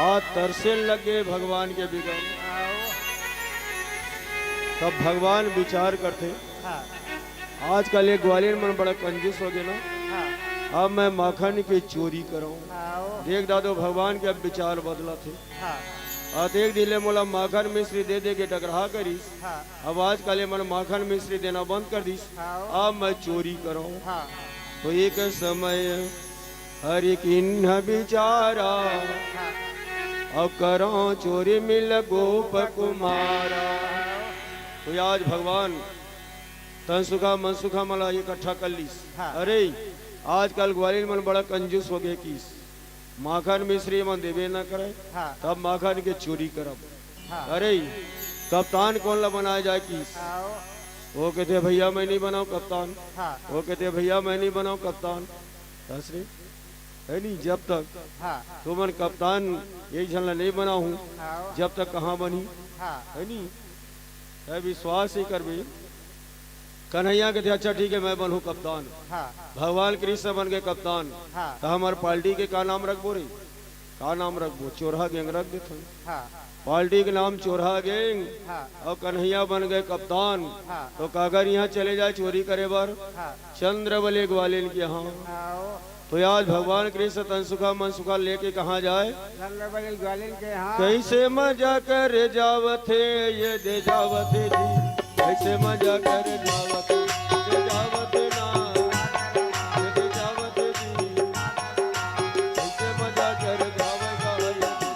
आज तरसे लगे भगवान के बिगड़। आओ तब भगवान विचार करते हाँ आजकल ये ग्वालियर मन बड़ा कंजूस हो गया ना, हाँ अब मैं माखन की चोरी करूं। आओ देख दादो भगवान के अब विचार बदला थे। हाँ और देख दिले मोला माखन मिश्री दे दे के टकरा करीस, हाँ अब आजकल ये मन माखन मिश्री देना बंद कर दीस, आओ अब मैं चोरी करूं। हाँ तो एक समय हरि किन्ह विचारा, हाँ अब करो चोरी मिल गोप कुमारा। तो आज भगवान तन सुखा मन सुखा मला इकट्ठा कर लीस। हाँ। अरे आजकल ग्वालियर मन बड़ा कंजूस हो गए किस, माखन मिश्री मन देवे न करे हाँ तब माखन के चोरी करब। हाँ अरे कप्तान कौन ला बनाया जाए किस, आओ वो कहते भैया मैं नहीं बनाऊं कप्तान, हाँ वो कहते भैया मैं नहीं बनाऊं कप्तान। दूसरे है नहीं, जब तक हाँ तुमन कप्तान एक झन ला नहीं बनाऊं आओ जब तक कहाँ बनी, हाँ है नहीं है विश्वास ही कर भी। कन्हैया के थे अच्छा ठीक है मैं बनूं कप्तान, हाँ भगवान कृष्ण बन गए कप्तान। हाँ तो हमारे पार्टी के का नाम रखबो रे, का नाम रखबो, चोरहा गैंग रख देते। हाँ पार्टी के नाम चोरहा गैंग हाँ और कन्हैया बन गए कप्तान। हाँ तो कागर यहाँ चले जाए चोरी करे बार हाँ चंद्रवली ग्वालियर के यहाँ। आओ तो आज भगवान कृष्ण तन सुखा मन सुखा लेके कहाँ जाए, चंद्रबली ग्वालियर के यहाँ कैसे मजा कर जावथे ये दे जावथे जी, कैसे मजा कर जावथे दे जावथे ना ये दे जावथे जी, कैसे मजा कर जावेगा ये दे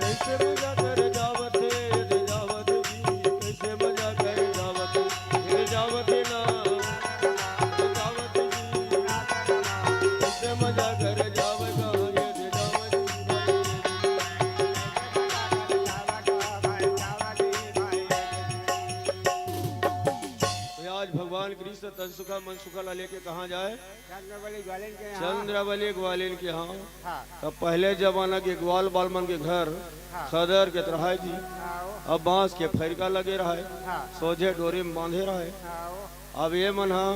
कैसे मजा कर जावथे ये दे जावथे जी, कैसे मजा कर जावथे ये दे जावथे ना ये जावथे जी, कैसे मजा कर जावेगा ये दे जावथे तो आज भगवान कृष्ण तन सुखा मन सुखा ला लेके कहाँ जाए, चंद्रबली ग्वालियर के यहाँ चंद्रवली ग्वालियर के यहाँ। हाँ तब पहले जमाना के ग्वाल बालमन के घर हाँ। खदर के तरह जी, आओ अब बांस के फरिका लगे रहे, हाँ सोझे डोरी में बांधे रहे। आओ अब ये मन हा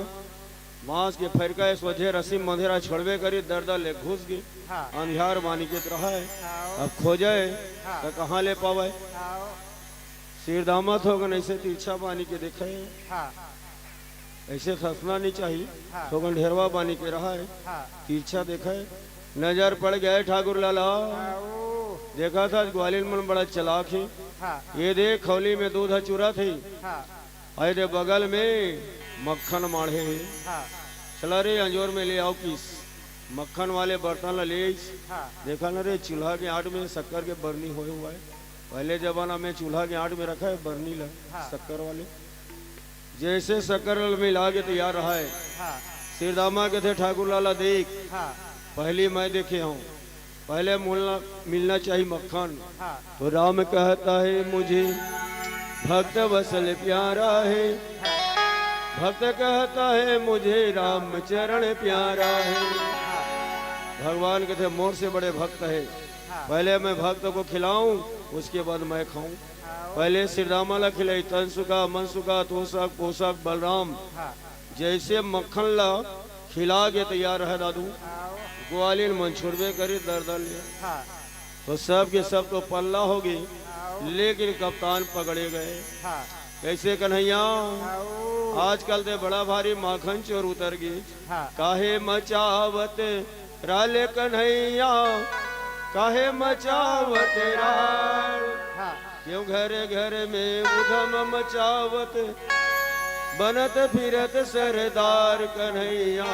बांस के फरिका सोझे रस्सी में बांधे रहे, छोड़बे करी दर्द ले घुस गई हाँ अंधियार बानी के तरह है। आओ अब खोजे हाँ। तो कहाँ ले पावे, आओ सिर दामत होगा ऐसे तिरछा बानी के देखे, हाँ ऐसे फंसना नहीं चाहिए। हाँ। तो ढेरवा बानी के रहा है, हाँ तिरछा देखे नजर पड़ गए ठाकुर लाला। आओ देखा था ग्वालियर में बड़ा चलाक है, हाँ ये देख खौली में दूध चूरा थी, हाँ अरे बगल में मक्खन माढ़े है, हाँ चला रे अंजोर में ले आओ किस मक्खन वाले बर्तन ला ले आइस। हाँ देखा ना रे चूल्हा के आट में शक्कर के बरनी होए हुआ है, पहले जमाना में चूल्हा के आट में रखा है बरनी ला हाँ। शक्कर वाले, जैसे शक्कर मिला के तैयार रहा है। हाँ सिरदामा के थे ठाकुर लाला देख हाँ पहली मैं देखे हूँ, पहले मिलना चाहिए मक्खन। हाँ तो राम कहता है मुझे भक्त वसल प्यारा है, भक्त कहता है मुझे राम चरण प्यारा है। भगवान के थे मोर से बड़े भक्त है, पहले मैं भक्त को खिलाऊं उसके बाद मैं खाऊं। पहले सिरदामा ला खिलाई तन सुखा मन सुखा तोषक पोषक बलराम, हाँ जैसे मक्खन ला खिला के तैयार है दादू, ग्वालियर मन छोड़बे करे दर्द ले। हाँ तो सब के सब तो पल्ला हो गई, आओ लेकिन कप्तान पकड़े गए। हाँ कैसे कन्हैया, आओ आजकल ते बड़ा भारी माखन चोर उतर गई। हाँ काहे मचावत राले कन्हैया, काहे मचावत राल, हाँ क्यों घर घर में उधम मचावत, बनत फिरत सरदार कन्हैया,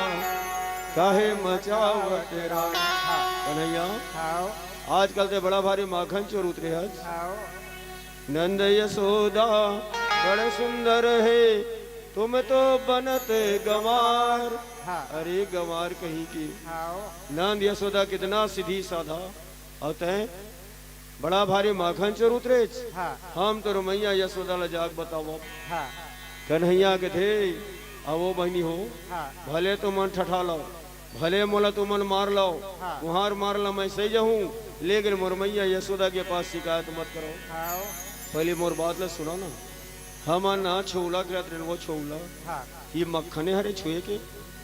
काहे मचावत राल। कन्हैया आओ आजकल ते बड़ा भारी माखन चोर उतरे आज। आओ नंद यशोदा बड़े सुंदर है, तुम तो बनत गंवार। हाँ अरे गंवार कहीं की, आओ नंद यशोदा कितना सीधी साधा और तय बड़ा भारी माखन चोर उतरे। हाँ हम तो रमैया यशोदा ला जाग बताओ। हाँ कन्हैया के थे आवो बहनी हो, हाँ भले तुमन ठठा लो, भले मोला तुमन मार लो, हाँ। तुहार मार ला मैं सही जाऊं, लेकिन मोर मैया यशोदा के पास शिकायत मत करो। आओ पहले मोर बात ला सुना ना, हम ना छोला करत रहे वो छोला हाँ ये मक्खने हरे छुए के।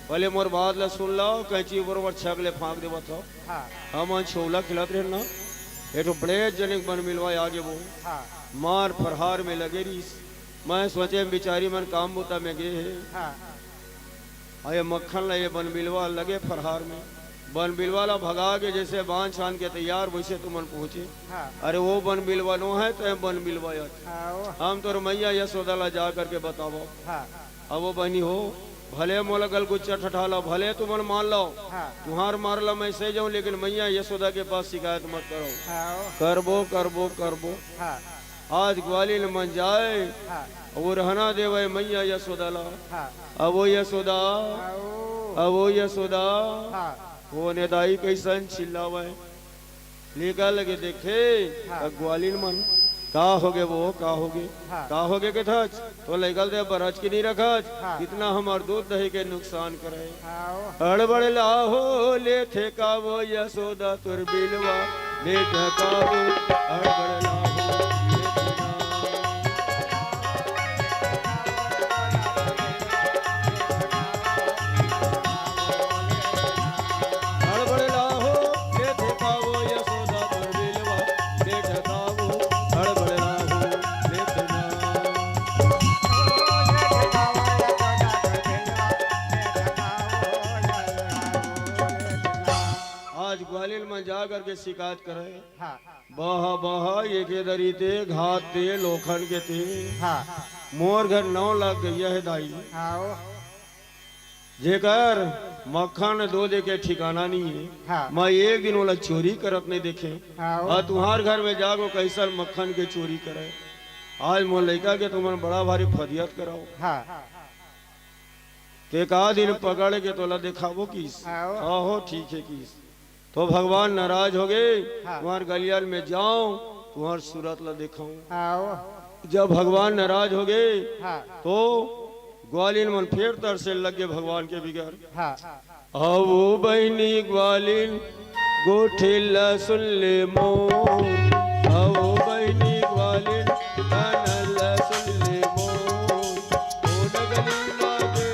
पहले मोर बात ला सुन लो, कैची बरोबर छगले फाँक देवा था। हाँ हम छोला खिलाते रहे ना, ये तो बड़े जनिक बन मिलवाए आगे वो हाँ मार फरहार में लगे रही। मैं सोचे बिचारी मन काम बोता में गए है, हाँ आये मक्खन ला ये बन बिलवा लगे फरहार में, बन बिलवा ला भगा के जैसे बांध छान के तैयार वैसे तुमन पहुँचे। हाँ अरे वो बन बिलवा नो है तो बन बिलवाया। आओ हम तो मैया यशोदा ला जा करके बताओ। हाँ अब वो बहनी हो, भले मोला गल गुच्चा ठठा लो, भले तुमन मान लो, हाँ तुहार मार ला मैं सही जाऊं, लेकिन मैया यशोदा के पास शिकायत मत करो। आओ करबो करबो करबो हाँ आज ग्वालिन मन जाए, हाँ वो रहना देवे मैया यशोदा ला। हाँ अब वो यशोदा, आओ अब वो यशोदा हाँ वो नेदाई कैसन चिल्लावे, लेकर लगे देखे हाँ। ग्वालिन मन का होगे वो का होगे, हाँ। का होगे के थच तो लेगल दे बरज की नहीं रखत, हाँ। कितना हमार दूध दही के नुकसान करे। आओ हड़बड़ लाहो ले थे का वो यशोदा तुर बिलवा, ले थे का वो हड़बड़ लाहो ले थे ना। हड़बड़ लाहो ले थे का वो यशोदा तुर बिलवा, ले थे का वो हड़बड़ लाहो ले थे ना। आज ग्वालियर में जा करके शिकायत करे, हाँ बह बह ये के दरीते घात ते लोखंड के थे, हाँ मोर घर 9 लाख गैया है दाई, आओ जेकर मक्खन दो दे के ठिकाना नहीं है। हाँ मैं एक दिन वाला चोरी करत नहीं देखे, आओ और तुम्हार घर में जागो कैसा मक्खन के चोरी करे। आज मोर लड़का के तुमन बड़ा भारी फदियत कराओ, हाँ ते का दिन पकड़ के तोला दिखावो किस। आओ आहो ठीक है किस, तो भगवान नाराज हो गए, हाँ। तुम्हार गलियाल में जाऊं तुम्हार सूरत ला दिखाऊं। आओ जब भगवान नाराज हो गए हाँ तो ग्वालिन मन फिर तरसे लगे भगवान के बिगड़। हाँ आवो बहनी ग्वालिन गोठिला सुन ले मो, आवो बहनी ग्वालिन कानला सुन ले मो, ओ नगली मागे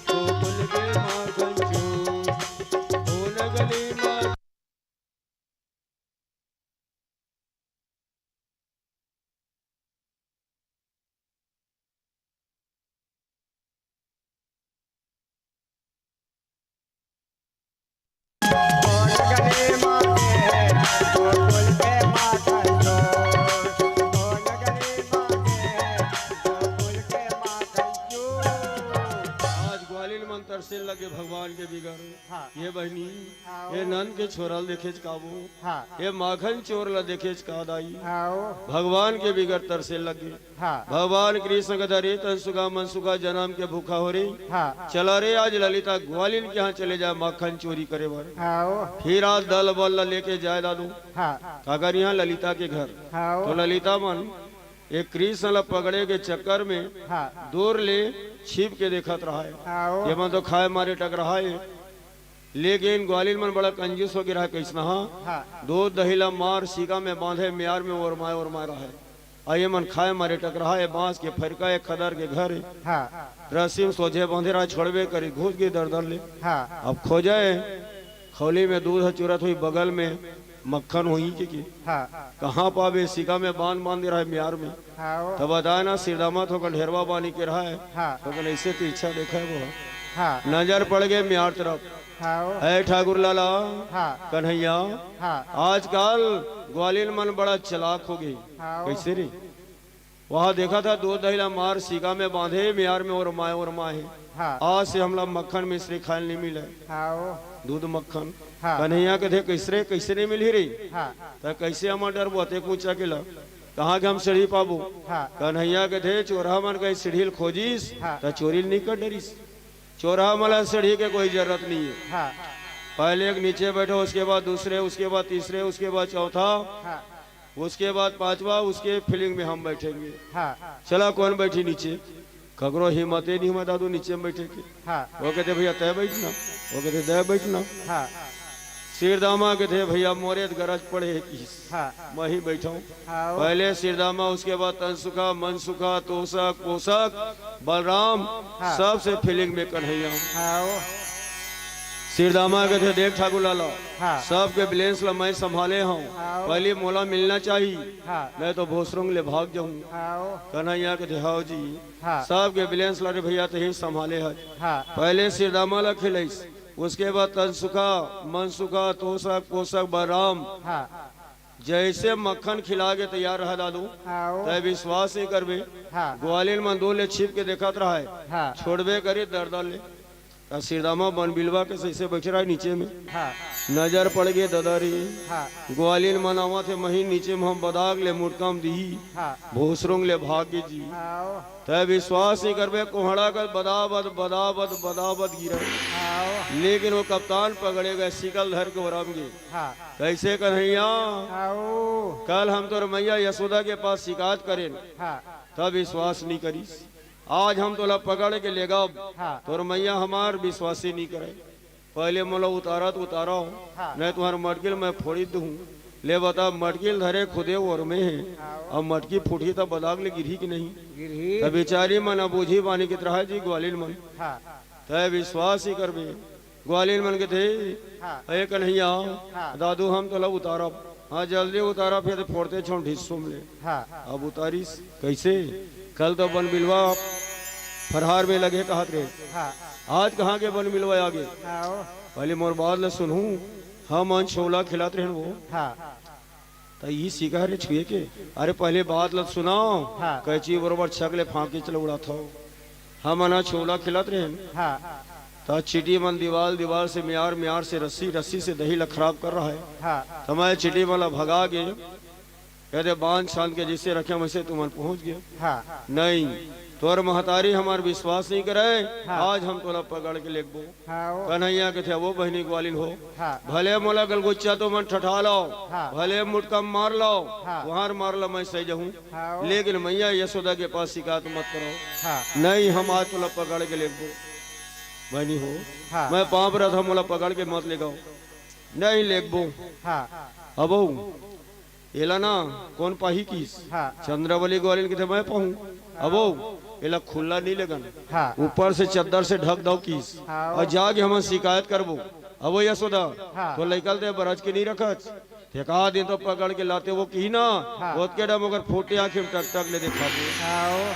गोकुल के माखन चोर, ओ नगली मागे। आज ग्वालिन मन तरसे लगे भगवान के बिगड़। हाँ। ये बहनी आओ। ये नंद के छोरा देखे काबू, हाँ ये माखन चोर ला देखे का दाई, आओ भगवान के बिगड़ तरसे लगे। हाँ भगवान कृष्ण का धरे तन सुगा मन सुगा जन्म के भूखा हो रही। हाँ चला रे आज ललिता ग्वालिन के यहाँ चले जाए मक्खन चोरी करे बार। आओ फिर आज दल बल लेके जाए दादू हाँ काकर यहाँ ललिता के घर। आओ तो ललिता मन एक कृष्ण ला पकड़े के चक्कर में हाँ दूर ले छिप के देखत रहा है, आओ ये मन तो खाए मारे टक रहा है। लेकिन ग्वालिन मन बड़ा कंजूस हो गिरा है कैसना, हाँ दूध दहीला मार सीका में बांधे म्यार में ओरमाए रहा है। आइए मन खाए मारे टक रहा है, बांस के फरका एक खदर के घर है, हाँ रस्सी में सोझे बांधे रहा, छोड़बे करे घुस गए दर दर ले। हाँ अब खोजे खौली में दूध चुरत हुई बगल में मक्खन हुई कि हाँ कहाँ पावे सिका में बांध बांध दे रहा है म्यार में। हाँ तब बताया ना सिरदामा तो ढेरवा बानी के रहा है हाँ तो कल ऐसे की इच्छा देखा है वो हाँ नजर पड़ गए म्यार तरफ। हाँ है ठाकुर लाला हाँ कन्हैया हाँ आजकल ग्वालियर मन बड़ा चलाक हो गई। हाँ कैसे रे वहाँ देखा था दूध दहीला मार सीगा में बांधे म्यार में और माए हाँ आज से हमला मक्खन मिश्री खाए नहीं मिले हाँ दूध मक्खन। हाँ कन्हैया के थे कैसे नहीं मिली रही हाँ तो कैसे हमार डर बोते पूछा के ला कहाँ के हम सीढ़ी पाबू। हाँ कन्हैया के थे चोरा मन कहीं सीढ़ी खोजिस हाँ। तो चोरी नहीं कर डरिस। चोरा मला सीढ़ी के कोई जरूरत नहीं है। हाँ पहले एक नीचे बैठो उसके बाद दूसरे उसके बाद तीसरे उसके बाद चौथा हाँ उसके बाद पांचवा उसके फीलिंग में हम बैठेंगे। हाँ चला कौन बैठी नीचे खगरो हिम्मत नहीं हुआ दादू नीचे में बैठे के। हाँ वो कहते भैया तय बैठना वो कहते दय बैठना। हाँ सिरदामा के थे भैया मोरे गरज पड़े हाँ मैं ही बैठा हूँ। हाँ पहले सिरदामा उसके बाद तनसुखा मनसुखा तोषक पोषक बलराम हाँ। सबसे फीलिंग में कन्हैया। हाँ सिरदामा के थे देख ठाकुर लाला हाँ सबके बैलेंस ला मैं संभाले हूँ हाँ। पहले मोला मिलना चाहिए हाँ मैं तो भोसरुंग ले भाग जाऊँ। हाँ कन्हैया के थे हाँ जी हाँ सबके बैलेंस ला रे भैया तो ही संभाले है। हाँ पहले सिरदामा ला खिलाइस उसके बाद तनसुखा मनसुखा तोषक पोषक बलराम हाँ जैसे मक्खन खिला के तैयार रहा दादू हाँ तय विश्वास नहीं करबे हाँ ग्वालियर में दो ले छिप के देखत रहा है हाँ छोड़बे करे दर्द ले तो सिरदामा बन बिलवा के सही से बैठ रहा है नीचे में हाँ नजर पड़ गए ददारी हाँ ग्वालियर मनावा थे मही नीचे में हम बदाग ले मुटकाम दी हाँ भोसरुंग ले भाग्य जी हाँ तय विश्वास नहीं करबे कोहड़ा कर बदाबद गिरा हाँ लेकिन वो कप्तान पकड़े गए सिकल धर के वराम गए। हाँ कैसे कन्हैया हाँ कल हम तो मैया यशोदा के पास शिकायत करें हाँ तब विश्वास नहीं करीस आज हम तोला पकड़ के लेगा हाँ तोर मैया हमार विश्वास ही नहीं करे। पहले मोला उतारा तो उतारा हो हाँ। नहीं तुम्हारा मटकिल मैं फोड़ी दूँ ले बता मटकिल धरे खुदे और में है अब मटकी फूटी तो बदाग ले गिरी की नहीं गिरही तब बेचारी मन अबूझी बानी की तरह जी ग्वालियर मन हाँ तय विश्वास ही करबे ग्वालियर मन के थे हाँ अरे कन्हैया हाँ। दादू हम तोला उतारा हाँ जल्दी उतारा फिर फोड़ते छोड़ ढिस्सों में ले हाँ अब उतारिस कैसे कल तो बन बिलवा फरहार में लगे कहत रहे हाँ आज कहाँ के बन बिलवा आगे हाँ पहले मोर बात ल सुनू हम मन छोला खिलाते रहे वो हाँ तो ये सीखा रे छुए के अरे पहले बात ल सुनाओ हाँ। कैची बरोबर छकले फांके चलो उड़ा था हम अना छोला खिलाते रहे हाँ तो चिटी मन दीवार से म्यार से रस्सी से दही ला खराब कर रहा है। हाँ तो मैं चिटी वाला भगा के कहते बांध छान के जिससे रखे वैसे तुम पहुंच गए। हाँ नहीं तोर महतारी हमार विश्वास नहीं करे हाँ। आज हम तोला पकड़ के लेबो हाँ कन्हैया के थे वो बहनी ग्वालिन हो हाँ भले मोला गलगुच्चा तो मन ठठा लो हाँ। भले मुटकम मार लो हाँ। वहां मार लो मैं सही जाऊं हाँ लेकिन मैया यशोदा के पास शिकायत मत करो। हाँ नहीं हम आज तोला पकड़ के लेबो बहनी हो हाँ मैं पाप रहा था मोला पकड़ के मत ले गाओ नहीं लेबो हाँ अबो एला ना कौन पाही किस हाँ चंद्रवली ग्वालिन के थे मैं पाहूं अबो एला खुला नहीं लगन हाँ ऊपर से चद्दर से ढक दो किस हाँ। और जाके हम शिकायत करबो अबो यशोदा हाँ। तो निकल दे बरज के नहीं रखत ठेका दिन तो पकड़ के लाते वो की ना हाँ। बहुत के डम अगर फोटे आंखें में टक टक ले देखा हाँ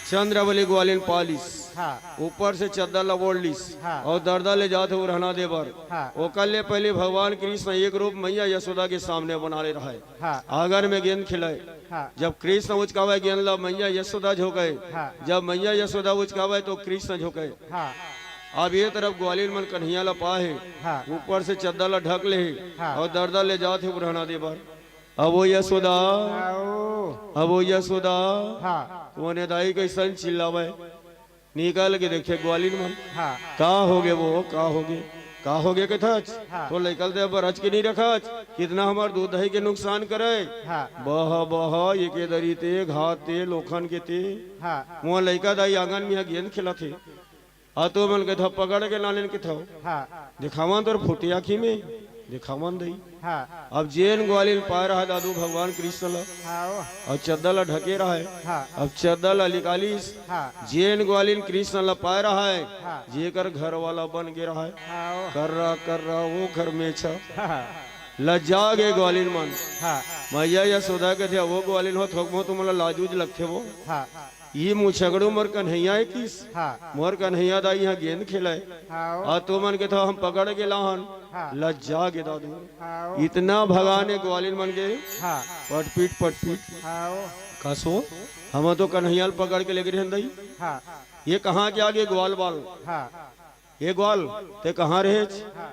चंद्रवली ग्वालिन पालिस हाँ ऊपर से चद्दर लबोड़ लिस हाँ। और दर्दा ले जाते वो रहना दे बर हाँ वो कल ले पहले भगवान कृष्ण एक रूप मैया यशोदा के सामने बना ले रहा है हाँ आंगन में गेंद खिलाए हाँ जब कृष्ण उचकावे गेंद ला मैया यशोदा झोंके हाँ। जब मैया यशोदा उचकावे तो कृष्ण झोंके। हाँ अब ये तरफ ग्वालियर मन कन्हैया ला पाए हाँ ऊपर से चद्दर ला ढक ले हाँ। और दर्दा ले जाते वो रहना दे बर अब वो यशोदा अब वो यशोदा हाँ कोने दाई कैसन चिल्लावे निकाल के देखे ग्वालियर मन हाँ का हो गए वो का हो गए के थच हाँ। तो निकल दे बरज के नहीं रखत कितना हमार दूध दही के नुकसान करे हाँ बह ये के दरी ते घात ते लोखन के ते हाँ वहाँ लड़का दाई आंगन में गेंद खेला थे आ तो मन के था पकड़ के लाने के था हाँ दिखावा तो फूटी आँखी में दिखावन दई। हाँ अब जेन ग्वालिन पाए रहा दादू भगवान कृष्ण ला हाँ और चद्दर ला ढके रहा है। हाँ अब चद्दर ला निकालीस हाँ जेन ग्वालिन कृष्ण ला पाए रहा है हाँ जेकर घर वाला बन गे रहा है हाँ कर रहा वो घर में छा हाँ लज्जा गे ग्वालिन मन हाँ मैया यशोदा के थे वो ग्वालिन हो थोक मो तुमला लाजूज लगते वो हाँ ये मुछगड़ू मोर कन्हैया है किस हाँ मोर कन्हैया दाई यहाँ गेंद खेलाए हाँ और तू मन के था हम पकड़ के लाहन हाँ लज्जा गे दादू हाँ इतना भगाने ग्वालिन मन के हाँ पटपीट हाँ कसो हम तो कन्हैया पकड़ के लेके रहन दई हाँ ये कहाँ के आगे ग्वाल बाल हाँ ये ग्वाल ते कहाँ रहे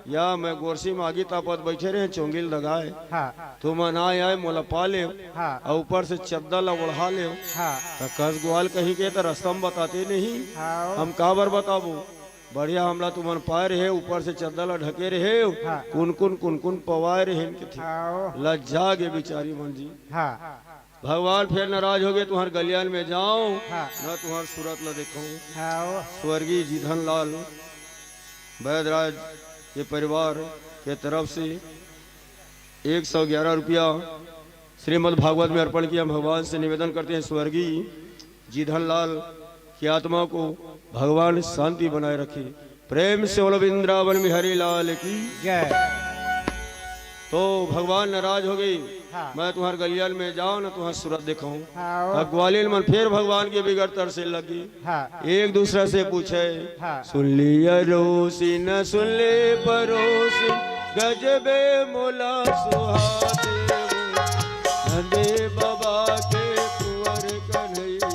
या मैं गोरसी में आगे तापत बैठे रहे चोंगिल लगाए हाँ तू मना आए मोला पा ले हाँ और ऊपर से चद्दर ला ओढ़ा ले हाँ तो कस ग्वाल कहीं के तो रास्ता में बताते नहीं हाँ हम काबर बताबो बढ़िया हमला तुमन पाए रहे ऊपर से चद्दर ला ढके रहे हाँ। कुन पवाए रहे इनके थे हाँ लज्जा गे बेचारी मन जी हाँ भगवान फिर नाराज हो गए तुम्हार गलियान में जाओ हाँ न तुम्हार सूरत ला देखो हाँ स्वर्गीय जीधन लाल वैदराज के परिवार के तरफ से 111 रुपया श्रीमद् भागवत में अर्पण किया। भगवान से निवेदन करते हैं स्वर्गीय जीधन लाल की आत्मा को भगवान शांति बनाए रखे। प्रेम से बोलो वृंदावन में हरि लाल की। जय। तो भगवान नाराज हो गई हाँ। मैं तुम्हारे गलियान में जाऊं ना तुम्हारी सूरत दिखाऊं। हाँ अब ग्वालियर मन फिर भगवान के बिगड़ तरसे लगी। हाँ एक दूसरे से पूछे हाँ। सुन लिया रोसी न सुन ले परोसी गजबे मोला सुहाते नंदे बाबा के कुंवर कन्हैया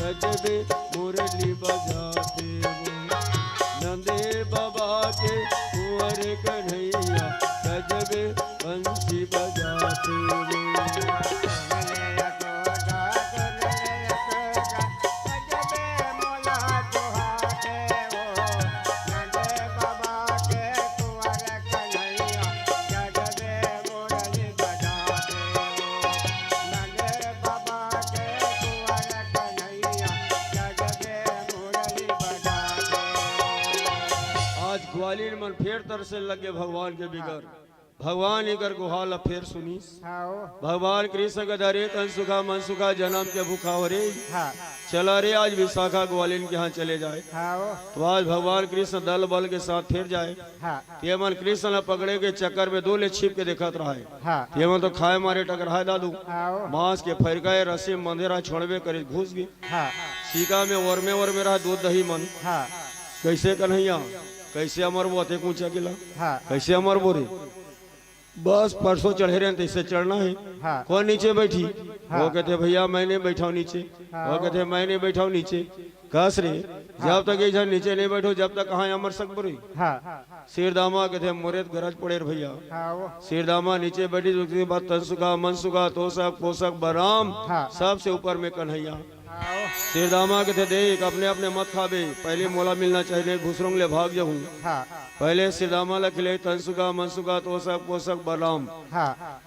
गजबे मुरली बजाते नंदे बाबा के कुंवर कन्हैया गजबे बंसी बजाते ग्वालियर मन फेर तरसे लगे भगवान के बिगर भगवान इकर गुहाल फिर सुनीस भगवान कृष्ण गदरे तन सुखा मन सुखा जन्म के भूखा हो रे चला रे आज विशाखा ग्वालियर के यहाँ चले जाए तो आज भगवान कृष्ण दल बल के साथ फिर जाए ते मन कृष्ण न पकड़े के चक्कर में दो ले छिप के देखत रहा है ते मन तो खाए मारे टकराए दादू मांस के फरकाए रस्सी मंदेरा छोड़बे करे घुस गए सीका में और में रहा दूध दही मन कैसे कन्हैया कैसे अमर वो थे ऊंचा किला कैसे अमर वो रे बस परसों चढ़े रहे तैसे चढ़ना है कौन नीचे बैठी वो कहते भैया मैंने बैठाऊ नीचे वो कहते मैंने बैठाऊ नीचे कस रे जब तक इधर नीचे नहीं बैठो जब तक कहाँ अमर सक बुरी सिरदामा कहते मोरे गरज पड़े भैया सिरदामा नीचे बैठी उसके बाद तन सुखा मन सुखा तोषक पोषक बराम सबसे ऊपर में कन्हैया सिरदामा के थे देख अपने अपने मत खाबे पहले मोला मिलना चाहिए घुसरों ले भाग जाऊं पहले सिरदामा ला खिले तनसुका मनसुका तोषक पोषक बलराम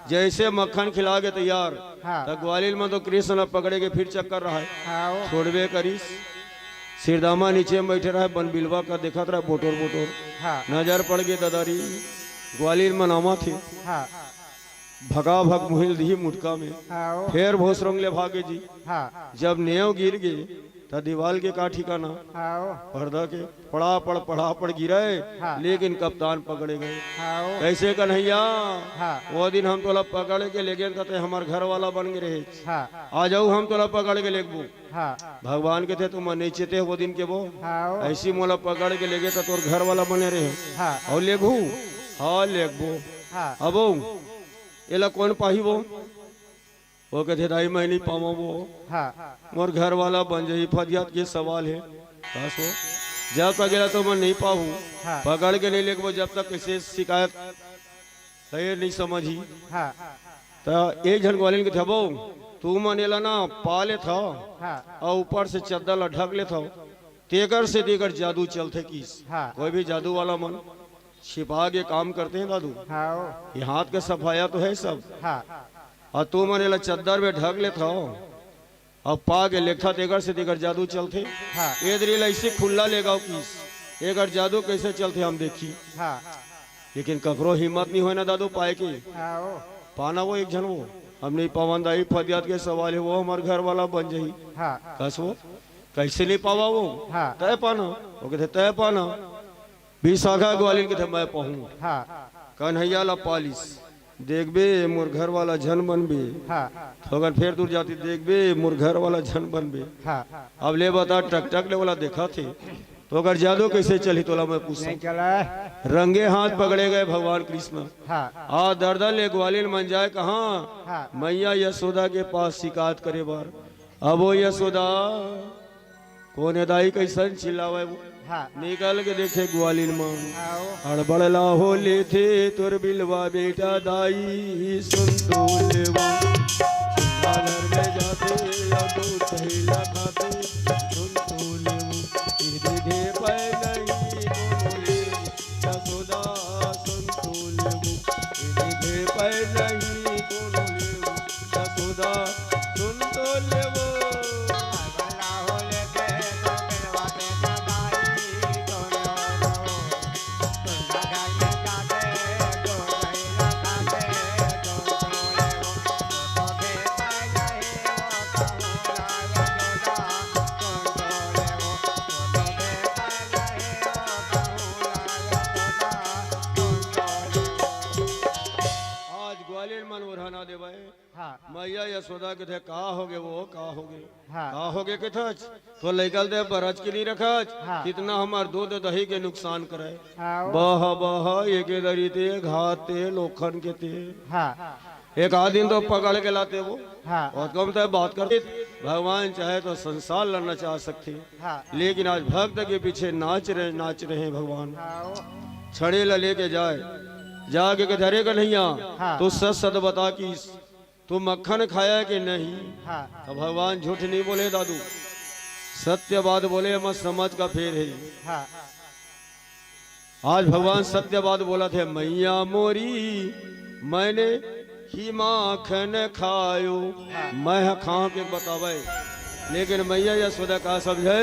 जैसे मक्खन खिला के तैयार तब ग्वालियर में तो कृष्ण ला पकड़े के फिर चक्कर रहा है छोड़बे करीस सिरदामा नीचे में बैठे रहा बन बिलवा का देखा रहा बोटोर नजर पड़ गई दादारी ग्वालियर में नामा थे भगा भग मुहिल दी मुटका में फिर भोसरों ले भागे जी जब नेव गिर गए तो दीवाल के का ठिकाना पर्दा के पड़ा पड़ गिरे लेकिन कप्तान पकड़े गए कैसे कन्हैया वो दिन हम तोला पकड़ के ले गए कहते हमार घर वाला बन गए रहे आ जाऊ हम तोला पकड़ के लेगबू भगवान के थे तुम नीचे थे वो दिन के वो ऐसी मोला पकड़ के ले गए तो तोर घर वाला बने रहे और लेगू हाँ लेगबू अब एला कौन पाही वो कहते दाई मैं नहीं पावा वो मोर घर वाला बन जाई फदियत के सवाल है हो जब तक गया तो मैं नहीं पाऊँ पकड़ के नहीं लेके जब तक कैसे शिकायत नहीं समझी तो एक जन ग्वालियर के थे वो तू मनेला ना पाले था और ऊपर से चद्दर ला ढक ले था तेकर से देकर जादू चलते किस कोई भी जादू वाला मन छिपा के काम करते हैं दादू ये हाथ के सफाया तो है सब और तू मने चद्दर में ढक ले था और पा के लेखा तेकर से तेकर जादू चलते ये ऐसे खुला लेगा किस एकर जादू कैसे चलते हम देखी लेकिन ककरो हिम्मत नहीं हो ना दादू पाए की आओ पाना वो एक जन वो हमने पवनदाई फदियात के सवाल है वो हमारे घर वाला बन जाई हाँ कस वो कैसे नहीं पावा वो हाँ तय पाना वो कहते तय पाना विशाखा ग्वालिन के थे मैं पहूँ हाँ कन्हैया ला पालिस देखबे मोर घर वाला जन बनबे हाँ तो अगर फिर दूर जाती देखबे मोर घर वाला जन बनबे हाँ अब ले बता टक टक ले वाला देखा थे तो अगर जादू कैसे चली तोला मैं पूछा नहीं चला है रंगे हाथ पकड़े गए भगवान कृष्ण हाँ आ दर्दन ले ग्वालिन मन जाए कहाँ हाँ मैया यशोदा के पास शिकायत करे बार अब वो यशोदा कौन दाई कैसन चिल्लावे वो हाँ निकल के देखे ग्वालिन मां आओ हड़बड़ला हो ले थे तुर बिलवा बेटा दाई सुन तो लेवा घर में जाते या दूध थैला खाते सुन तो लेवो दीदी पे नहीं बोले यशोदा सुन तो लेवो दीदी पे नहीं बोले यशोदा सुन तो लेवो ग्वालियर मन उड़ाना दे भाई हाँ मैया यशोदा के थे कहा होगे वो कहा होगे हाँ कहा होगे के थच तो लेकल दे बरज के नहीं रखा हाँ। कितना हमार दूध दही के नुकसान करे आओ बह बह एक दरी ते घाते लोखन के ते हाँ एक आध दिन तो पकड़ के लाते वो हाँ और कम तो बात करते भगवान चाहे तो संसार लड़ना चाह सकते हाँ लेकिन आज भक्त के पीछे नाच रहे हैं भगवान आओ छड़े ला लेके जाए जाके के धरे कन्हैया हाँ। तो सच सच बता कि तू मक्खन खाया कि नहीं हाँ तो भगवान झूठ नहीं बोले दादू सत्य बात बोले मत समझ का फेर है हाँ आज भगवान सत्य बात बोला थे मैया मोरी मैंने ही माखन खायो मैं खा के बतावे लेकिन मैया यशोदा का समझे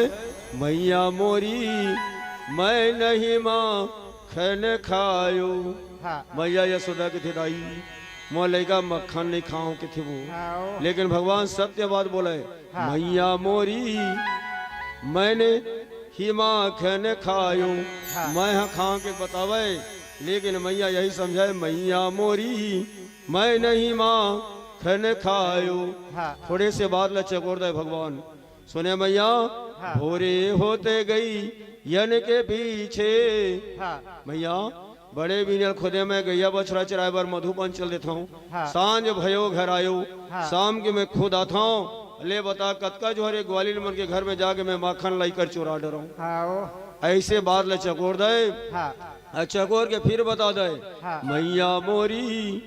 मैया मोरी मैं नहीं माखन खायो हाँ मैया यशोदा के थे दाई मोर लड़का मक्खन नहीं खाओ के थे वो आओ लेकिन भगवान सत्य बात बोले हाँ। मैया मोरी मैंने ही माखन खायो हाँ। मैं खा के बतावे लेकिन मैया यही समझाए मैया मोरी मैं नहीं माखन खायो हाँ थोड़े से बाद ल चकोर दे भगवान सुने मैया हाँ। भोरे होते गई यन के पीछे हाँ मैया बड़े बिनल खुदे में गैया बछड़ा चराए बार मधुपन चल देता हूँ हाँ। सांझ भयो घर आयो हाँ। शाम के मैं खुद आता हूँ ले बता कतका जो हरे ग्वालियर मन के घर में जाके मैं माखन लाई कर चुरा डर हूँ आओ ऐसे बात ले चकोर दे हाँ चकोर के फिर बता दे हाँ। मैया मोरी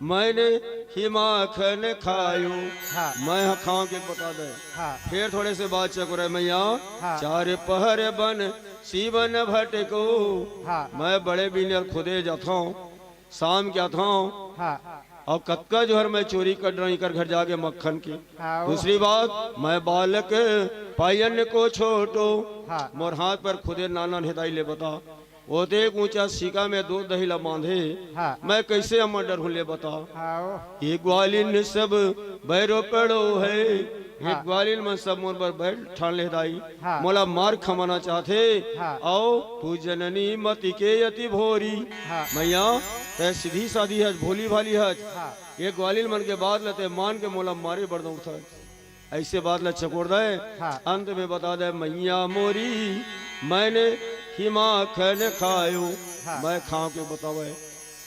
मैंने ही माखन खायो हाँ। मैं खा के बता दे हाँ फिर थोड़े से बात चकोर मैया हाँ। चार पहर बन सीवन भटको हाँ मैं बड़े बिनर खुदे जाता हूँ शाम के आता हूँ हाँ और कतका जो है मैं चोरी कर रही कर घर जाके मक्खन की आओ दूसरी बात मैं बालक पायन को छोटो हाँ। मोर हाथ पर खुदे नाना हिदाई ले बता वो देख ऊंचा सिका में दूध दही ला बांधे हाँ मैं कैसे अमर डर हूँ ले बता आओ ये ग्वालिन सब बैरो पड़ो है हाँ। एक ग्वालिन में सब मोर पर बैठ ठान ले दाई हाँ। मोला मार खमाना चाहते हाँ। आओ तू जननी मति के यति भोरी हाँ। मैया तय सीधी सादी है भोली भाली है हाँ ये ग्वालिन मन के बाद लते मान के मोला मारे बढ़ दो था ऐसे बात ल चकोर दे हाँ। अंत में बता दे मैया मोरी मैंने ही माखन खायो हाँ। मैं खा के बतावे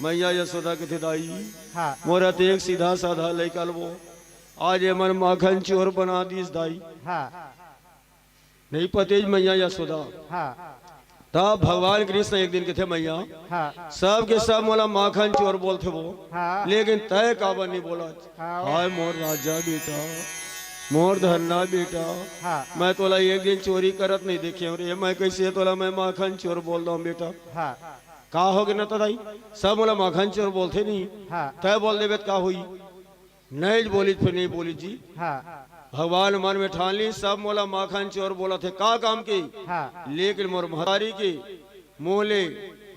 मैया यशोदा के थे दाई हाँ मोरा तो एक सीधा साधा लेकल वो आज ये मन माखन चोर बना दीस दाई हाँ नहीं पतेज मैया यशोदा हाँ तब भगवान कृष्ण एक दिन के थे मैया हाँ सब के सब मोला माखन चोर बोलते वो हाँ लेकिन तय काबा नहीं बोला हाँ। हाय मोर राजा बेटा मोर धन्ना बेटा हाँ मैं तोला एक दिन चोरी करत नहीं देखे और ये मैं कैसे तोला मैं माखन चोर बोल दो बेटा हाँ का हो गया ना तदाई सब मोला माखन चोर बोलते नहीं हाँ तय बोल देवे का हुई नहीं बोली फिर नहीं बोली जी हाँ भगवान मन में ठान ली सब मोला माखन चोर बोला थे का काम की हाँ लेकिन मोर महतारी की मोले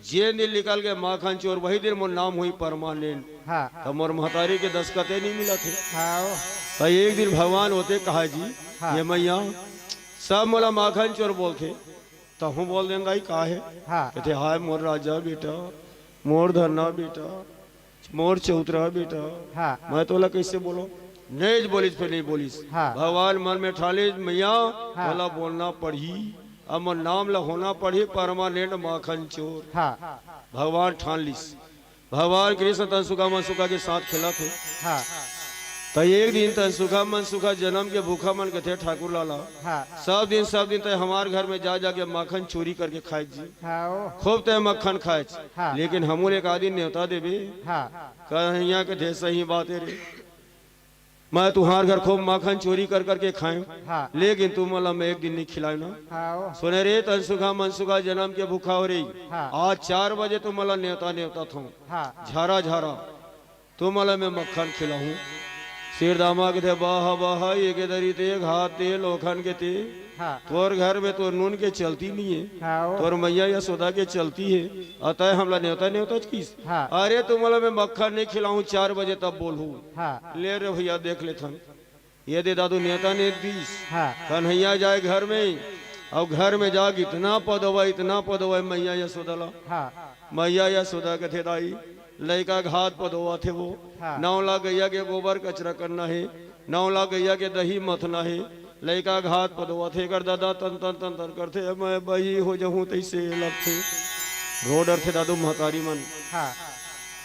जे दिन निकल गए माखन चोर वही दिन मोर नाम हुई परमानेंट। हाँ तो मोर महतारी के दस्खते नहीं मिला थे। हाँ तो एक दिन भगवान होते कहा जी हाँ। ये मैया सब मोला माखन चोर बोलते तो हूँ बोल देना ही का है। हाँ कहते हाय मोर राजा बेटा, मोर धन्ना बेटा, मोर चौतरा बेटा, हाँ मैं तोला कैसे बोलो? नहीं बोलिस फिर नहीं बोलिस। हाँ। भगवान मन में ठाले मैया तोला बोलना पड़ी, अब मोर नाम ला होना पड़ी परमानेंट माखन चोर। हाँ भगवान ठान लिस। भगवान कृष्ण तनसुखा मनसुखा के साथ खेला थे। हाँ तो एक दिन तनसुखा मनसुखा जन्म के भूखा मन के थे ठाकुर लाला। हाँ सब दिन तय हमार घर में जा जाके माखन चोरी करके खाए जी। हाँ खूब तय मक्खन खाए। हाँ। लेकिन हमूल एक आदि न्योता देवे हाँ कहिया के ढेर सही बात है रे, मैं तुम्हार घर खूब माखन चोरी कर करके खाए, हाँ लेकिन तुम मला मैं एक दिन नहीं खिलाए ना। हाँ सुने रे तनसुखा मनसुखा जन्म के भूखा हो रही, हाँ। आज 4 बजे तुम मला न्योता न्योता था हाँ झारा झारा तुम मला मैं मक्खन खिलाऊं। शेर दामा के थे बाहा बाहा ये के दरी ते घात ते लोखन के ते, हाँ तोर घर में तो नून के चलती नहीं है, हाँ तोर मैया यशोदा के चलती है, अतः हमला न्योता न्योता किस। हाँ। अरे तुम्हारा मैं मक्खन नहीं खिलाऊं 4 बजे तब बोलूं। हाँ ले रे भैया देख ले थन ये दे दादू नेता ने दीस हाँ कन्हैया जाए घर में, अब घर में जाके इतना पदवा मैया यशोदा ला। हाँ मैया यशोदा के थे दाई लड़का घात पदवा थे वो। हाँ। 9 लाख गैया के गोबर कचरा करना है, 9 लाख गैया के दही मथना है, लड़का घात पदवा थे कर दादा तन तन तन तन करते मैं बही हो जाऊं तैसे लगते रोडर थे दादू महतारी मन। हाँ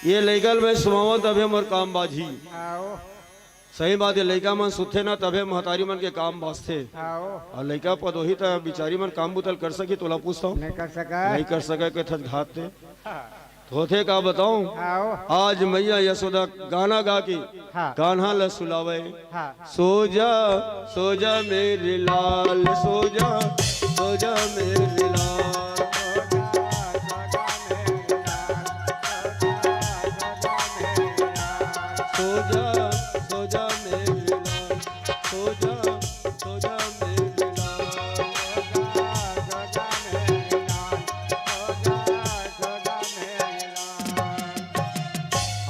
ये लैगल में सुमाओ तभे मोर काम बाजी। हाँ सही बात है, लड़का मन सुथे ना तभे महतारी मन के काम बाजते, हाँ और लड़का पदोही तो बिचारी मन काम बुतल कर सकी तोला पूछता हूँ नहीं कर सका। नहीं कर सके के थत घात थे होते का बताऊं। हाँ आज मैया यशोदा गाना गा के हाँ कान्हा ल सुलावे, हाँ सो जा मेरे लाल, सो जा मेरे लाल, सो जा मेरे लाल, सो जा मेरे लाल।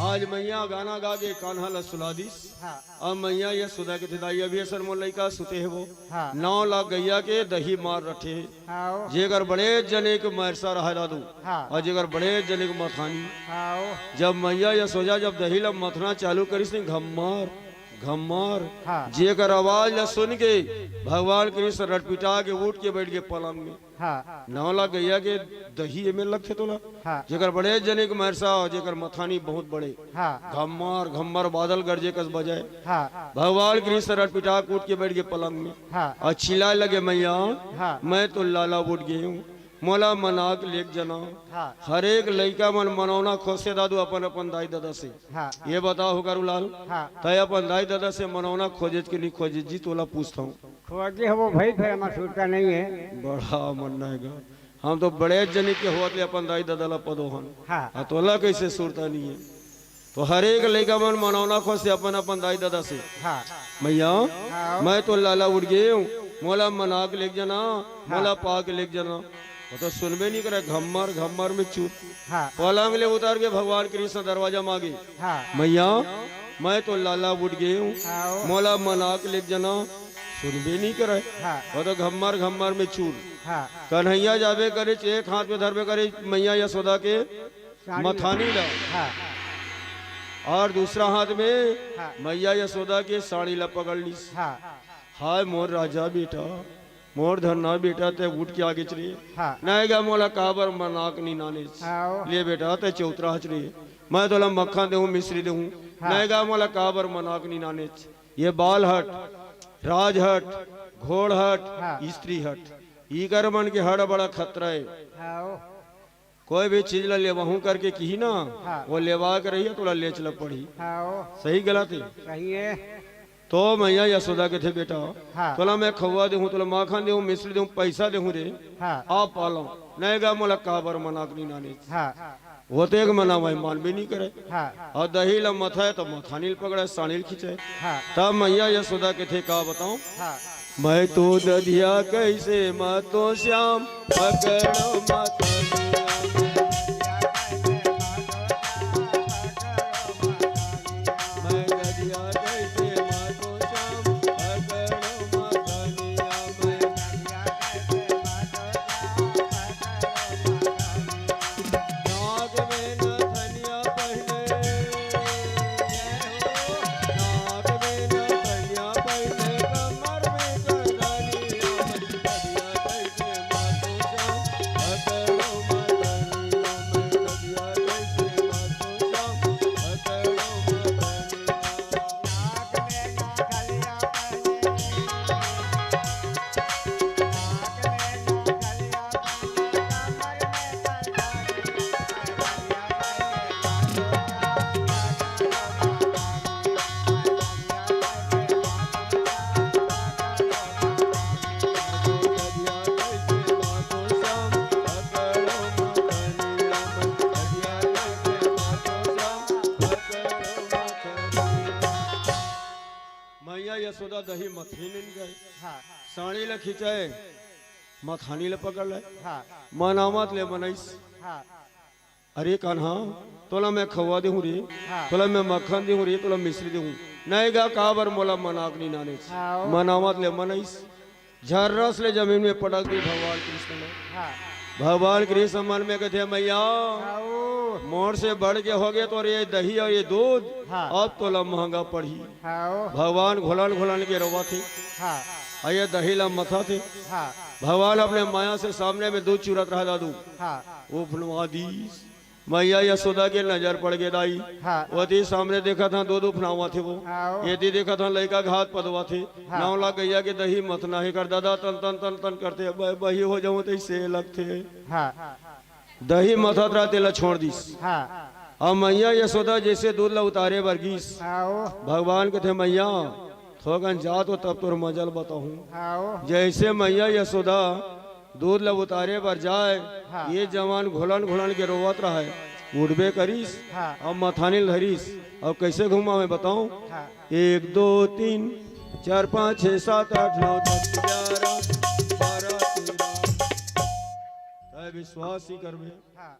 आज मैया गाना गा के कान्हा ल सुला दीस। हाँ अब मैया ये सुधा के दाई अभी असर मोल लइका सुते है वो। हाँ 9 लाख गैया के दही मार रखे, हाँ जेकर बड़े जने के मरसा रहा दादू, हाँ और जेकर बड़े जने के मथानी। हाँ जब मैया ये सोजा जब दही ला मथना चालू करिस ने घम्मार घम्मार, हाँ जेकर आवाज ला सुन के भगवान कृष्ण रटपिटा के उठ के बैठ के पलंग में। हाँ 9 लाख गैया के दही में लखे तोला, हाँ जेकर बड़े जने के मरसा और जेकर मथानी बहुत बड़े, हाँ घम्मार घम्मार बादल गरजे कस बजाए। हाँ भगवान कृष्ण रट पिटा कूट के बैठ गए पलंग में हाँ और चिल्लाए लगे मैया हाँ मैं तो लाला उठ गई हूँ, मोला मना के लेक जना। हाँ हर एक लड़का मन मनौना खोसे दादू अपन अपन दाई दादा से। हाँ ये बताओ करूलाल हाँ तय अपन दाई दादा से मनौना खोजे कि नहीं खोजे जी तोला पूछता हूँ। खोजे हो भाई फिर हमारा सूट नहीं है। बड़ा मन है हम तो बड़े जने के होत ले अपन दाई दादा ला पदो हन, हाँ तोला कैसे सुरता नहीं है। तो हर एक लड़का मन मनौना खोसे अपन अपन दाई दादा से हाँ मैया हाँ मैं तो लाला उड़ गई हूँ, मोला मना के लेके जाना, मोला पा के लेके जाना। वो तो सुनबे नहीं करे, घम्मर घम्मर में चूत हाँ पलंग ले उतार के भगवान कृष्ण दरवाजा मांगे हाँ मैया मैं तो लाला उठ गई हूँ, हाँ मोला मना के लेके जाना। सुनबे नहीं करे, हाँ वो तो घम्मर घम्मर में चूर। हाँ कन्हैया जाबे करे एक हाथ में धरबे करे मैया यशोदा के मथानी ला, हाँ और दूसरा हाथ में हाँ मैया यशोदा के साड़ी ला पकड़ ली। हाँ हाय मोर राजा बेटा, मोर धन्ना बेटा ते उठ के आगे चलिए हाँ नहीं गा मोला काबर मनाक नी नाने हाँ ले बेटा ते चौतरा हच रही मैं तोला मक्खन देहूं मिश्री देहूं नहीं गा मोला काबर मनाक नी नाने। ये बाल हट, राज हट, घोड़ हट, हाँ। स्त्री हट, ई कर मन के हड़ बड़ा खतरा है। हाँ कोई भी चीज ला लेवाहू करके की ना हाँ। वो लेवा के रही है तोला ले चला पड़ी। हाँ सही गलत है सही है। तो मैया यशोदा के थे बेटा हाँ तोला मैं खवा देहूं, तोला माखन देहूं, मिश्री देहूं, पैसा देहूं रे हाँ आप पालो नहीं गा मोला काबर मनाक नी नाने। हाँ होते के मना भाई मान भी नहीं करे। हाँ और दही ला मथा है तो मथानील पकड़े सानील खींचे। हाँ तब मैया यशोदा के थे का बताऊं, हाँ मैं तो दधिया कैसे मातो श्याम पकड़ो मथानी। यशोदा दही मथी नहीं गए हाँ साड़ी ले खिंचाए मथानी ले पकड़ ले हाँ मनामत ले बनाइस हाँ अरे कान्हा तोला मैं खवा दे रे हाँ। तोला मैं मक्खन दे रे तोला मिश्री दे नहीं गा काबर मोला मनाक नहीं नाने हाँ। मनामत ले मनाइस झर्रस ले जमीन में पटक दी भगवान कृष्ण ने हाँ भगवान कृष्ण मन में कहते मैया आओ मोर से बढ़ के हो गए तो ये दही और ये दूध हाँ। अब तोला महंगा पड़ी आओ भगवान घोलन घोलन के रोवा थे हाँ और ये दही ला मथा थे हाँ भगवान अपने माया से सामने में दूध चुरत रहा दादू हाँ वो फुलवा दी मैया यशोदा के नजर पड़ गए दाई हाँ वती सामने देखा था दो फुलावा थे वो आओ यदि देखा था लड़का घात पदवा थे हाँ। नाव ला गैया के दही मत नाही कर दादा तन तन तन तन करते बही हो जाऊं तो इससे लगते हाँ दही मथत रहा तेला छोड़ दीस हाँ अब मैया यशोदा जैसे दूध ला उतारे वर्गीस आओ भगवान के थे मैया थोगन जा तो तब तोर मजल बताऊं आओ जैसे मैया यशोदा दूध लब उतारे पर जाए हाँ। ये जवान घोलन घोलन के रोवत रहा है उड़बे करीस हाँ अब मथानी धरीस अब कैसे घुमा मैं बताऊं हाँ 1 2 3 4 5 6 7 8 9 10 11 12 13 विश्वास ही करबे हाँ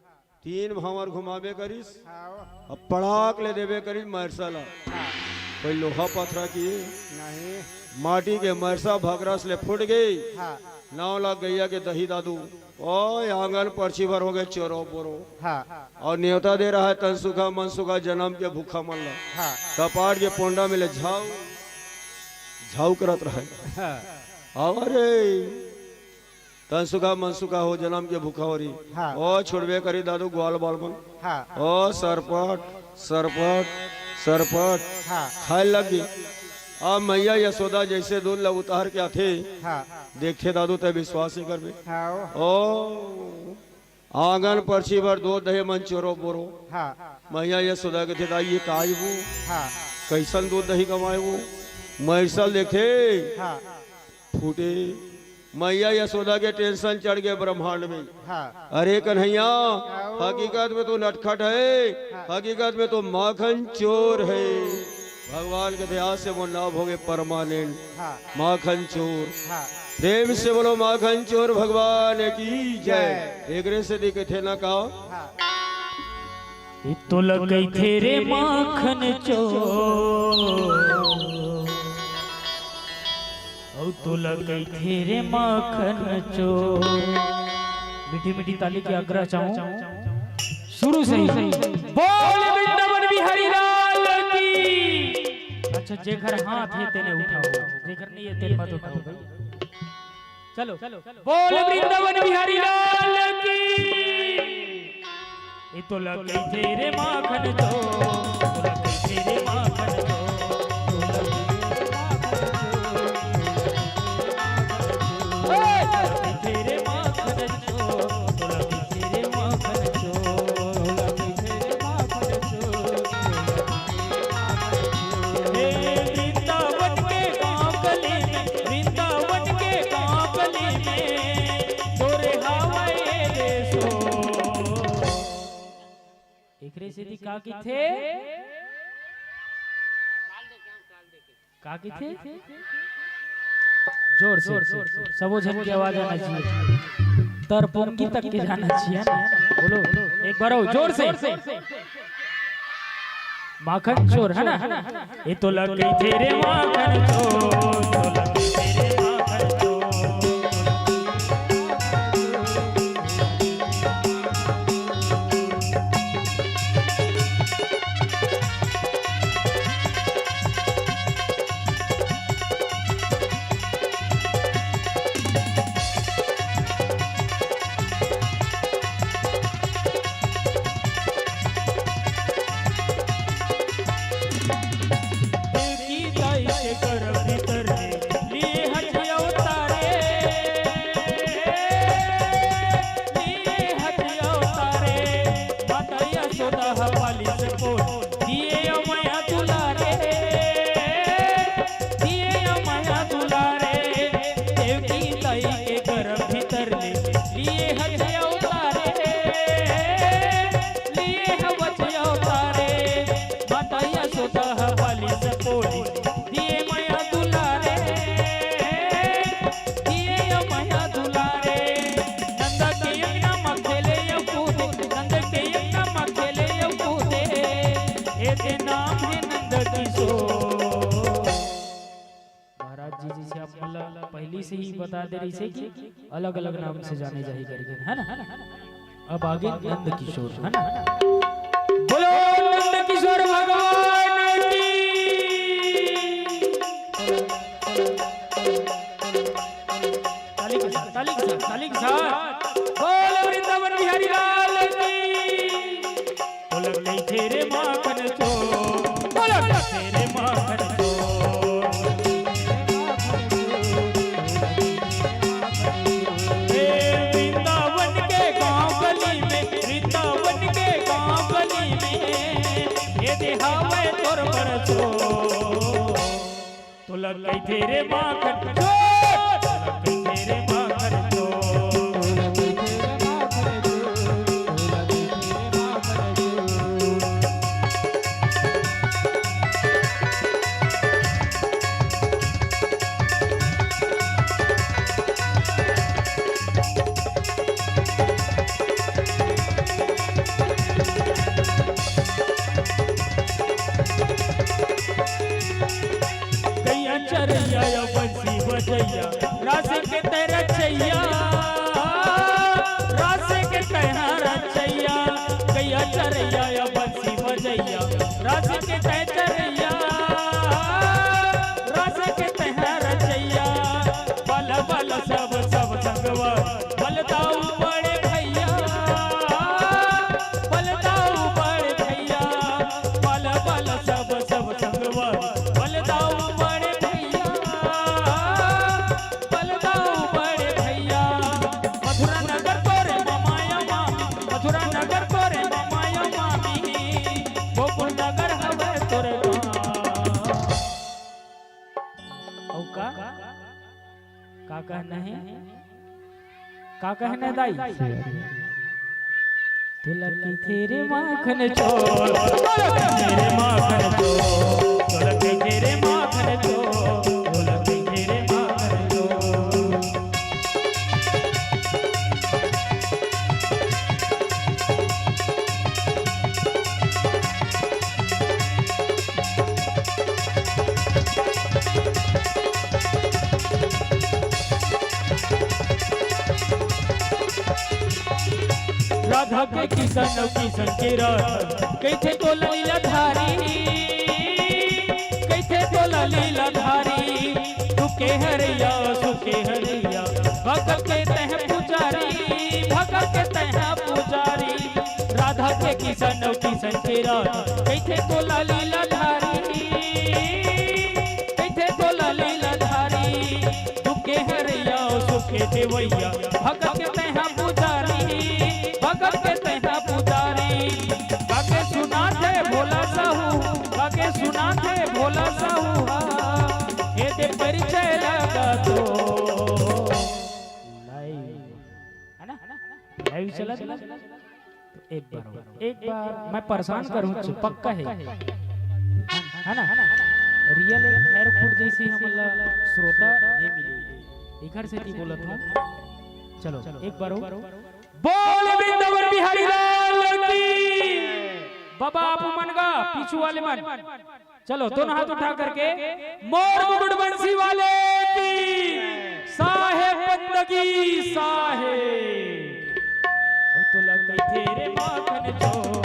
3 भावर घुमाबे करीस आओ अब पड़ाक ले देबे करीस मरसाला हाँ कोई लोहा पथरा किए नहीं माटी के मरसा भगरस ले फूट गई हाँ 9 लाख गैया के दही दादू ओए आंगन पर्ची भर हो गए चोरो बोरो हाँ और न्योता दे रहा है तन सुखा मन सुखा जन्म के भूखा मन ला हाँ कपाट के पोंडा में ले झाऊ झाऊ करत रहे हाँ अरे तन सुखा मन सुखा हो जन्म के भूखा हो रही हाँ। ओ छोड़बे करी दादू ग्वाल बाल बन हाँ ओ सरपट सरपट सरपट हाँ खाए लग गई अब मैया यशोदा जैसे दूध ला उतार के आथे हाँ देखे दादू ते विश्वास ही करबे आओ ओ आंगन पर्ची भर दो दहे मन चोरो बोरो हाँ मैया यशोदा के थे दाई ये काई वो हाँ कैसन दूध दही कमाए वो मरसल देखे हाँ फूटे मैया यशोदा के टेंशन चढ़ गए ब्रह्मांड में हाँ अरे कन्हैया हकीकत में तो नटखट है हकीकत में तो माखन चोर है भगवान के दया से वो नाम हो गए परमानेंट हाँ माखन चोर हाँ प्रेम से बोलो माखन चोर भगवान की जय एकरे से दिखे थे ना का हाँ तो लग गई थे रे माखन चोर औ तो लग गई थे रे माखन चोर मीठी मीठी ताली की आग्रह चाहूं शुरू से ही बोल वृंदावन बिहारी लाल की अच्छा जे घर हाथ है तेने उठाओ जे घर नहीं है तेरे मत उठाओ भाई चलो बोल वृंदावन बिहारी लाल की ये तो लग गई तेरे माखन चोर तो लग गई तेरे माखन चोर तेरे माखन चोर तो लग गई तेरे माखन चोर लग गई तेरे माखन चोर हे वृंदावन के गांव गली में वृंदावन के गांव गली में तोरे हवाए देसो एकरे सीधी का की थे जोर से सबो जन की आवाज आना चाहिए तर पोंगी तक के जाना चाहिए ना बोलो एक बार आओ जोर से माखन चोर है ना ये तो लग गई तेरे माखन चोर तो लग गई तेरे माखन चोर देखी ताई के घर भीतर ऐसे नाम है नंद किशोर। महाराज जी जैसे आप मतलब पहले से ही बता दे रही से कि अलग अलग नाम से जाने जाही करके, है ना। अब आगे नंद किशोर, है ना। बोलो नंद किशोर भगवान की। ताली के साथ, ताली के साथ, ताली के साथ। बोलो वृंदावन बिहारी लाल की। बोलो नहीं तेरे माखन चोर, बोलो तेरे माखन चोर। वृंदावन के गांव गली में, वृंदावन के गांव गली में ये देहा मैं तोर पर चोर। तो लग गई तेरे माखन चोर, लग गई तेरे माखन चोर। चरैया बंसी बजैया रास के तेरा छैया, रास के तेरा रचैया। गैया चरैया बंसी बजैया रास के ते चरैया, रास के तेरा रचैया। बल बल सब सब संगवा बलदाऊ बड़े भैया, बलदाऊ बड़े भैया। बल बल सब सब संगवा बलदाऊ का कहना है, का कहना है दाई। तो लगी तेरे माखन चोर, तेरे माखन चोर। तो लगी तेरे माखन चोर, तो लगी तेरे माखन चोर। राधा के किशन किशन के रात कैथे तो लीला धारी, कैथे तो लीला धारी। सुखे हरिया सुखे हरिया भगत के तह पुजारी, भगत के तह पुजारी। राधा के किशन किशन के रात कैथे तो लीला धारी, कैथे तो लीला धारी। सुखे हरिया सुखे देवैया भगत के तह पुजारी, भगत के तैहा पुजारी। बाके सुना थे भोला साहू, बाके सुना थे भोला साहू। ये दे परिचय लगा तो लाइव, है ना, लाइव चला चला। तो एक बार मैं परेशान करूँ पक्का है ना। रियल एयरपोर्ट जैसी हम श्रोता नहीं मिलेगी, इधर से नहीं बोला था। चलो एक बार बोल वृंदावन बिहारी लाल की। बाबा आप मन गा पीछू वाले मन। चलो दोनों हाथ उठा करके मोर मुकुट बंसी वाले की साहेब बंदगी साहेब। तो लग गई तेरे माखन चोर,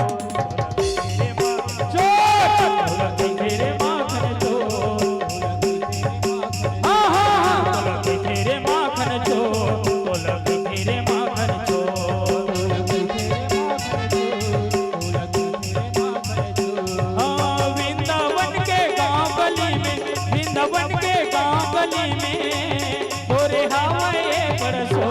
तेरे माखन चोर। लग गई तेरे माखन चोर, हाँ हाँ हाँ। लग गई तेरे माखन चोर, तो लग गई तेरे माखन चोर। वृंदावन के गांव गली में तोरे हवाए बरसो।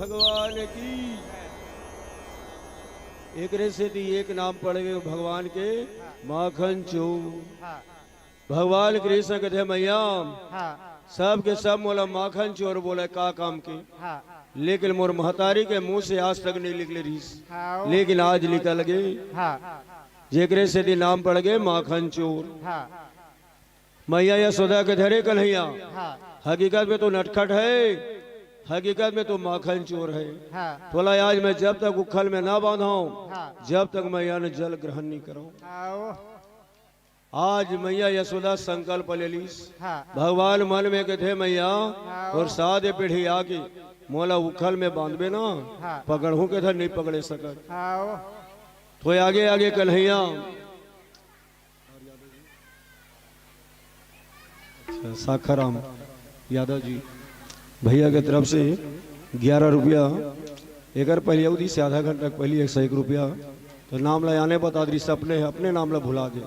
भगवान की। एक से दी एक नाम पड़ गए भगवान के माखन चोर। हाँ भगवान कृष्ण कहते मैया हाँ सब के सब मोला माखन चोर बोले का काम के, हाँ लेकिन मोर महतारी के मुंह से आज तक नहीं निकले रीस, हाँ लेकिन आज निकल गए। हाँ जेकरे से दी नाम पड़ गए माखन चोर। हाँ मैया यशोदा के धरे कन्हैया हाँ हकीकत में तो नटखट है, हकीकत में तो माखन चोर है। हाँ बोला आज मैं जब तक उखल में ना बांधाऊं, हाँ जब तक मैया ने जल ग्रहण नहीं कराऊं। आओ आज मैया यशोदा संकल्प ले लीस। हाँ भगवान मन में कहते मैया और सादे पीढ़ी आके मोला उखल में बांधबे ना, हाँ पकड़ू के धर नहीं पकड़े सकत। आओ तो आगे आगे कन्हैया अच्छा साखाराम यादव जी भैया के तरफ से 11 रुपया, एक पहले अवधि से आधा घंटा पहले 101 रुपया। तो नाम ला आने बता दी सपने अपने नाम ला भुला दे,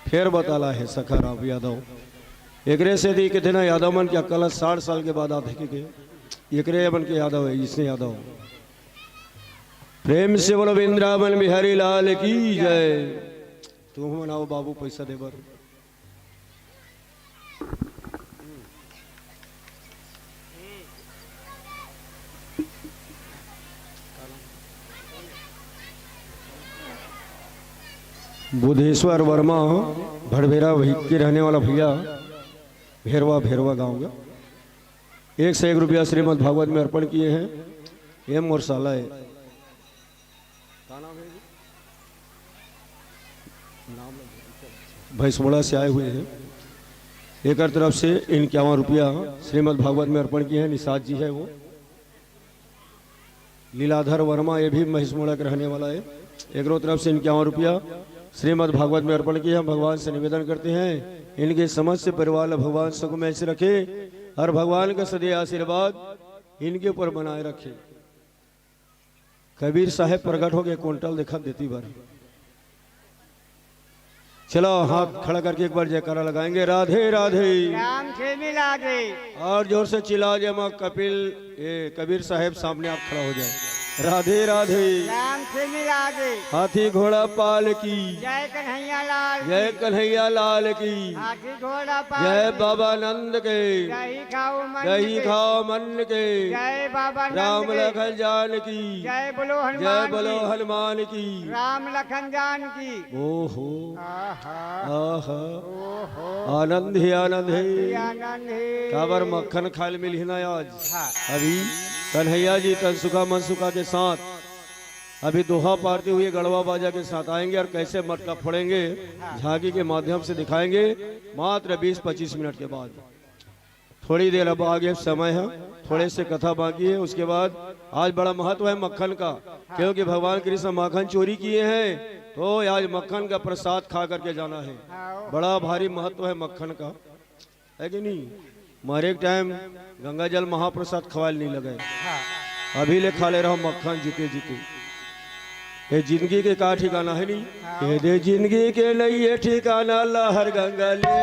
फिर बताला है सखाराम यादव। एकरे से दी कितना यादव मन क्या कल 60 साल के बाद आते के एकरे मन के यादव है, इसने यादव। प्रेम से बोलो वृंदावन बिहारी लाल की जय। तुम मनाओ बाबू पैसा देवर। बुधेश्वर वर्मा भड़भेरा के रहने वाला भैया भेरवा गांव का 101 रुपया श्रीमद् भागवत में अर्पण किए हैं। एम और साला है भैंसमोड़ा से आए हुए हैं। एक तरफ से 51 रुपया श्रीमद् भागवत में अर्पण किए हैं। निषाद जी है वो। लीलाधर वर्मा ये भी भैंसमोड़ा के रहने वाला है। एक तरफ से 51 रुपया श्रीमद् भागवत में अर्पण किए। हम भगवान से निवेदन करते हैं इनके समझ से परिवार भगवान सुखमय से रखे और भगवान का सदैव आशीर्वाद इनके ऊपर बनाए रखे। कबीर साहब प्रकट हो गए क्विंटल देखा देती बार। चलो हाथ खड़ा करके एक बार जयकारा लगाएंगे राधे राधे। राम से मिला दे और जोर से चिल्ला दे माँ कपिल कबीर साहब सामने आप खड़ा हो जाए। राधे राधे। राम से मिला दे। हाथी घोड़ा पाल की जय कन्हैया लाल। जय कन्हैया लाल की। हाथी घोड़ा पाल जय बाबा नंद के। दही खाओ मन दही के। खाओ मन के। जय बाबा नंद राम के। लखन जान की। जय बोलो जय हनुमान बोलो की। हनुमान की। राम लखन जान की। ओहो आहा आहा ओहो आनंद ही आनंद है। आनंद है। काबर मक्खन खाल मिली ना आज। हाँ अभी कन्हैया जी तनसुखा मनसुखा के साथ अभी दोहा पारते हुए गढ़वा बाजा के साथ आएंगे और कैसे मटका फोड़ेंगे झांकी के माध्यम से दिखाएंगे मात्र 20-25 मिनट के बाद। थोड़ी देर अब आगे समय है, थोड़े से कथा बाकी है। उसके बाद आज बड़ा महत्व है मक्खन का, क्योंकि भगवान कृष्ण माखन चोरी किए हैं तो आज मक्खन का प्रसाद खा करके जाना है। बड़ा भारी महत्व है मक्खन का, है कि नहीं। मारे टाइम गंगा जल महाप्रसाद खवाल नहीं लगे, अभी ले खा ले रहा मक्खन जीते जीते। ये जिंदगी के का ठिकाना है नहीं, ये दे जिंदगी के लिए ठिकाना लहर गंगा ले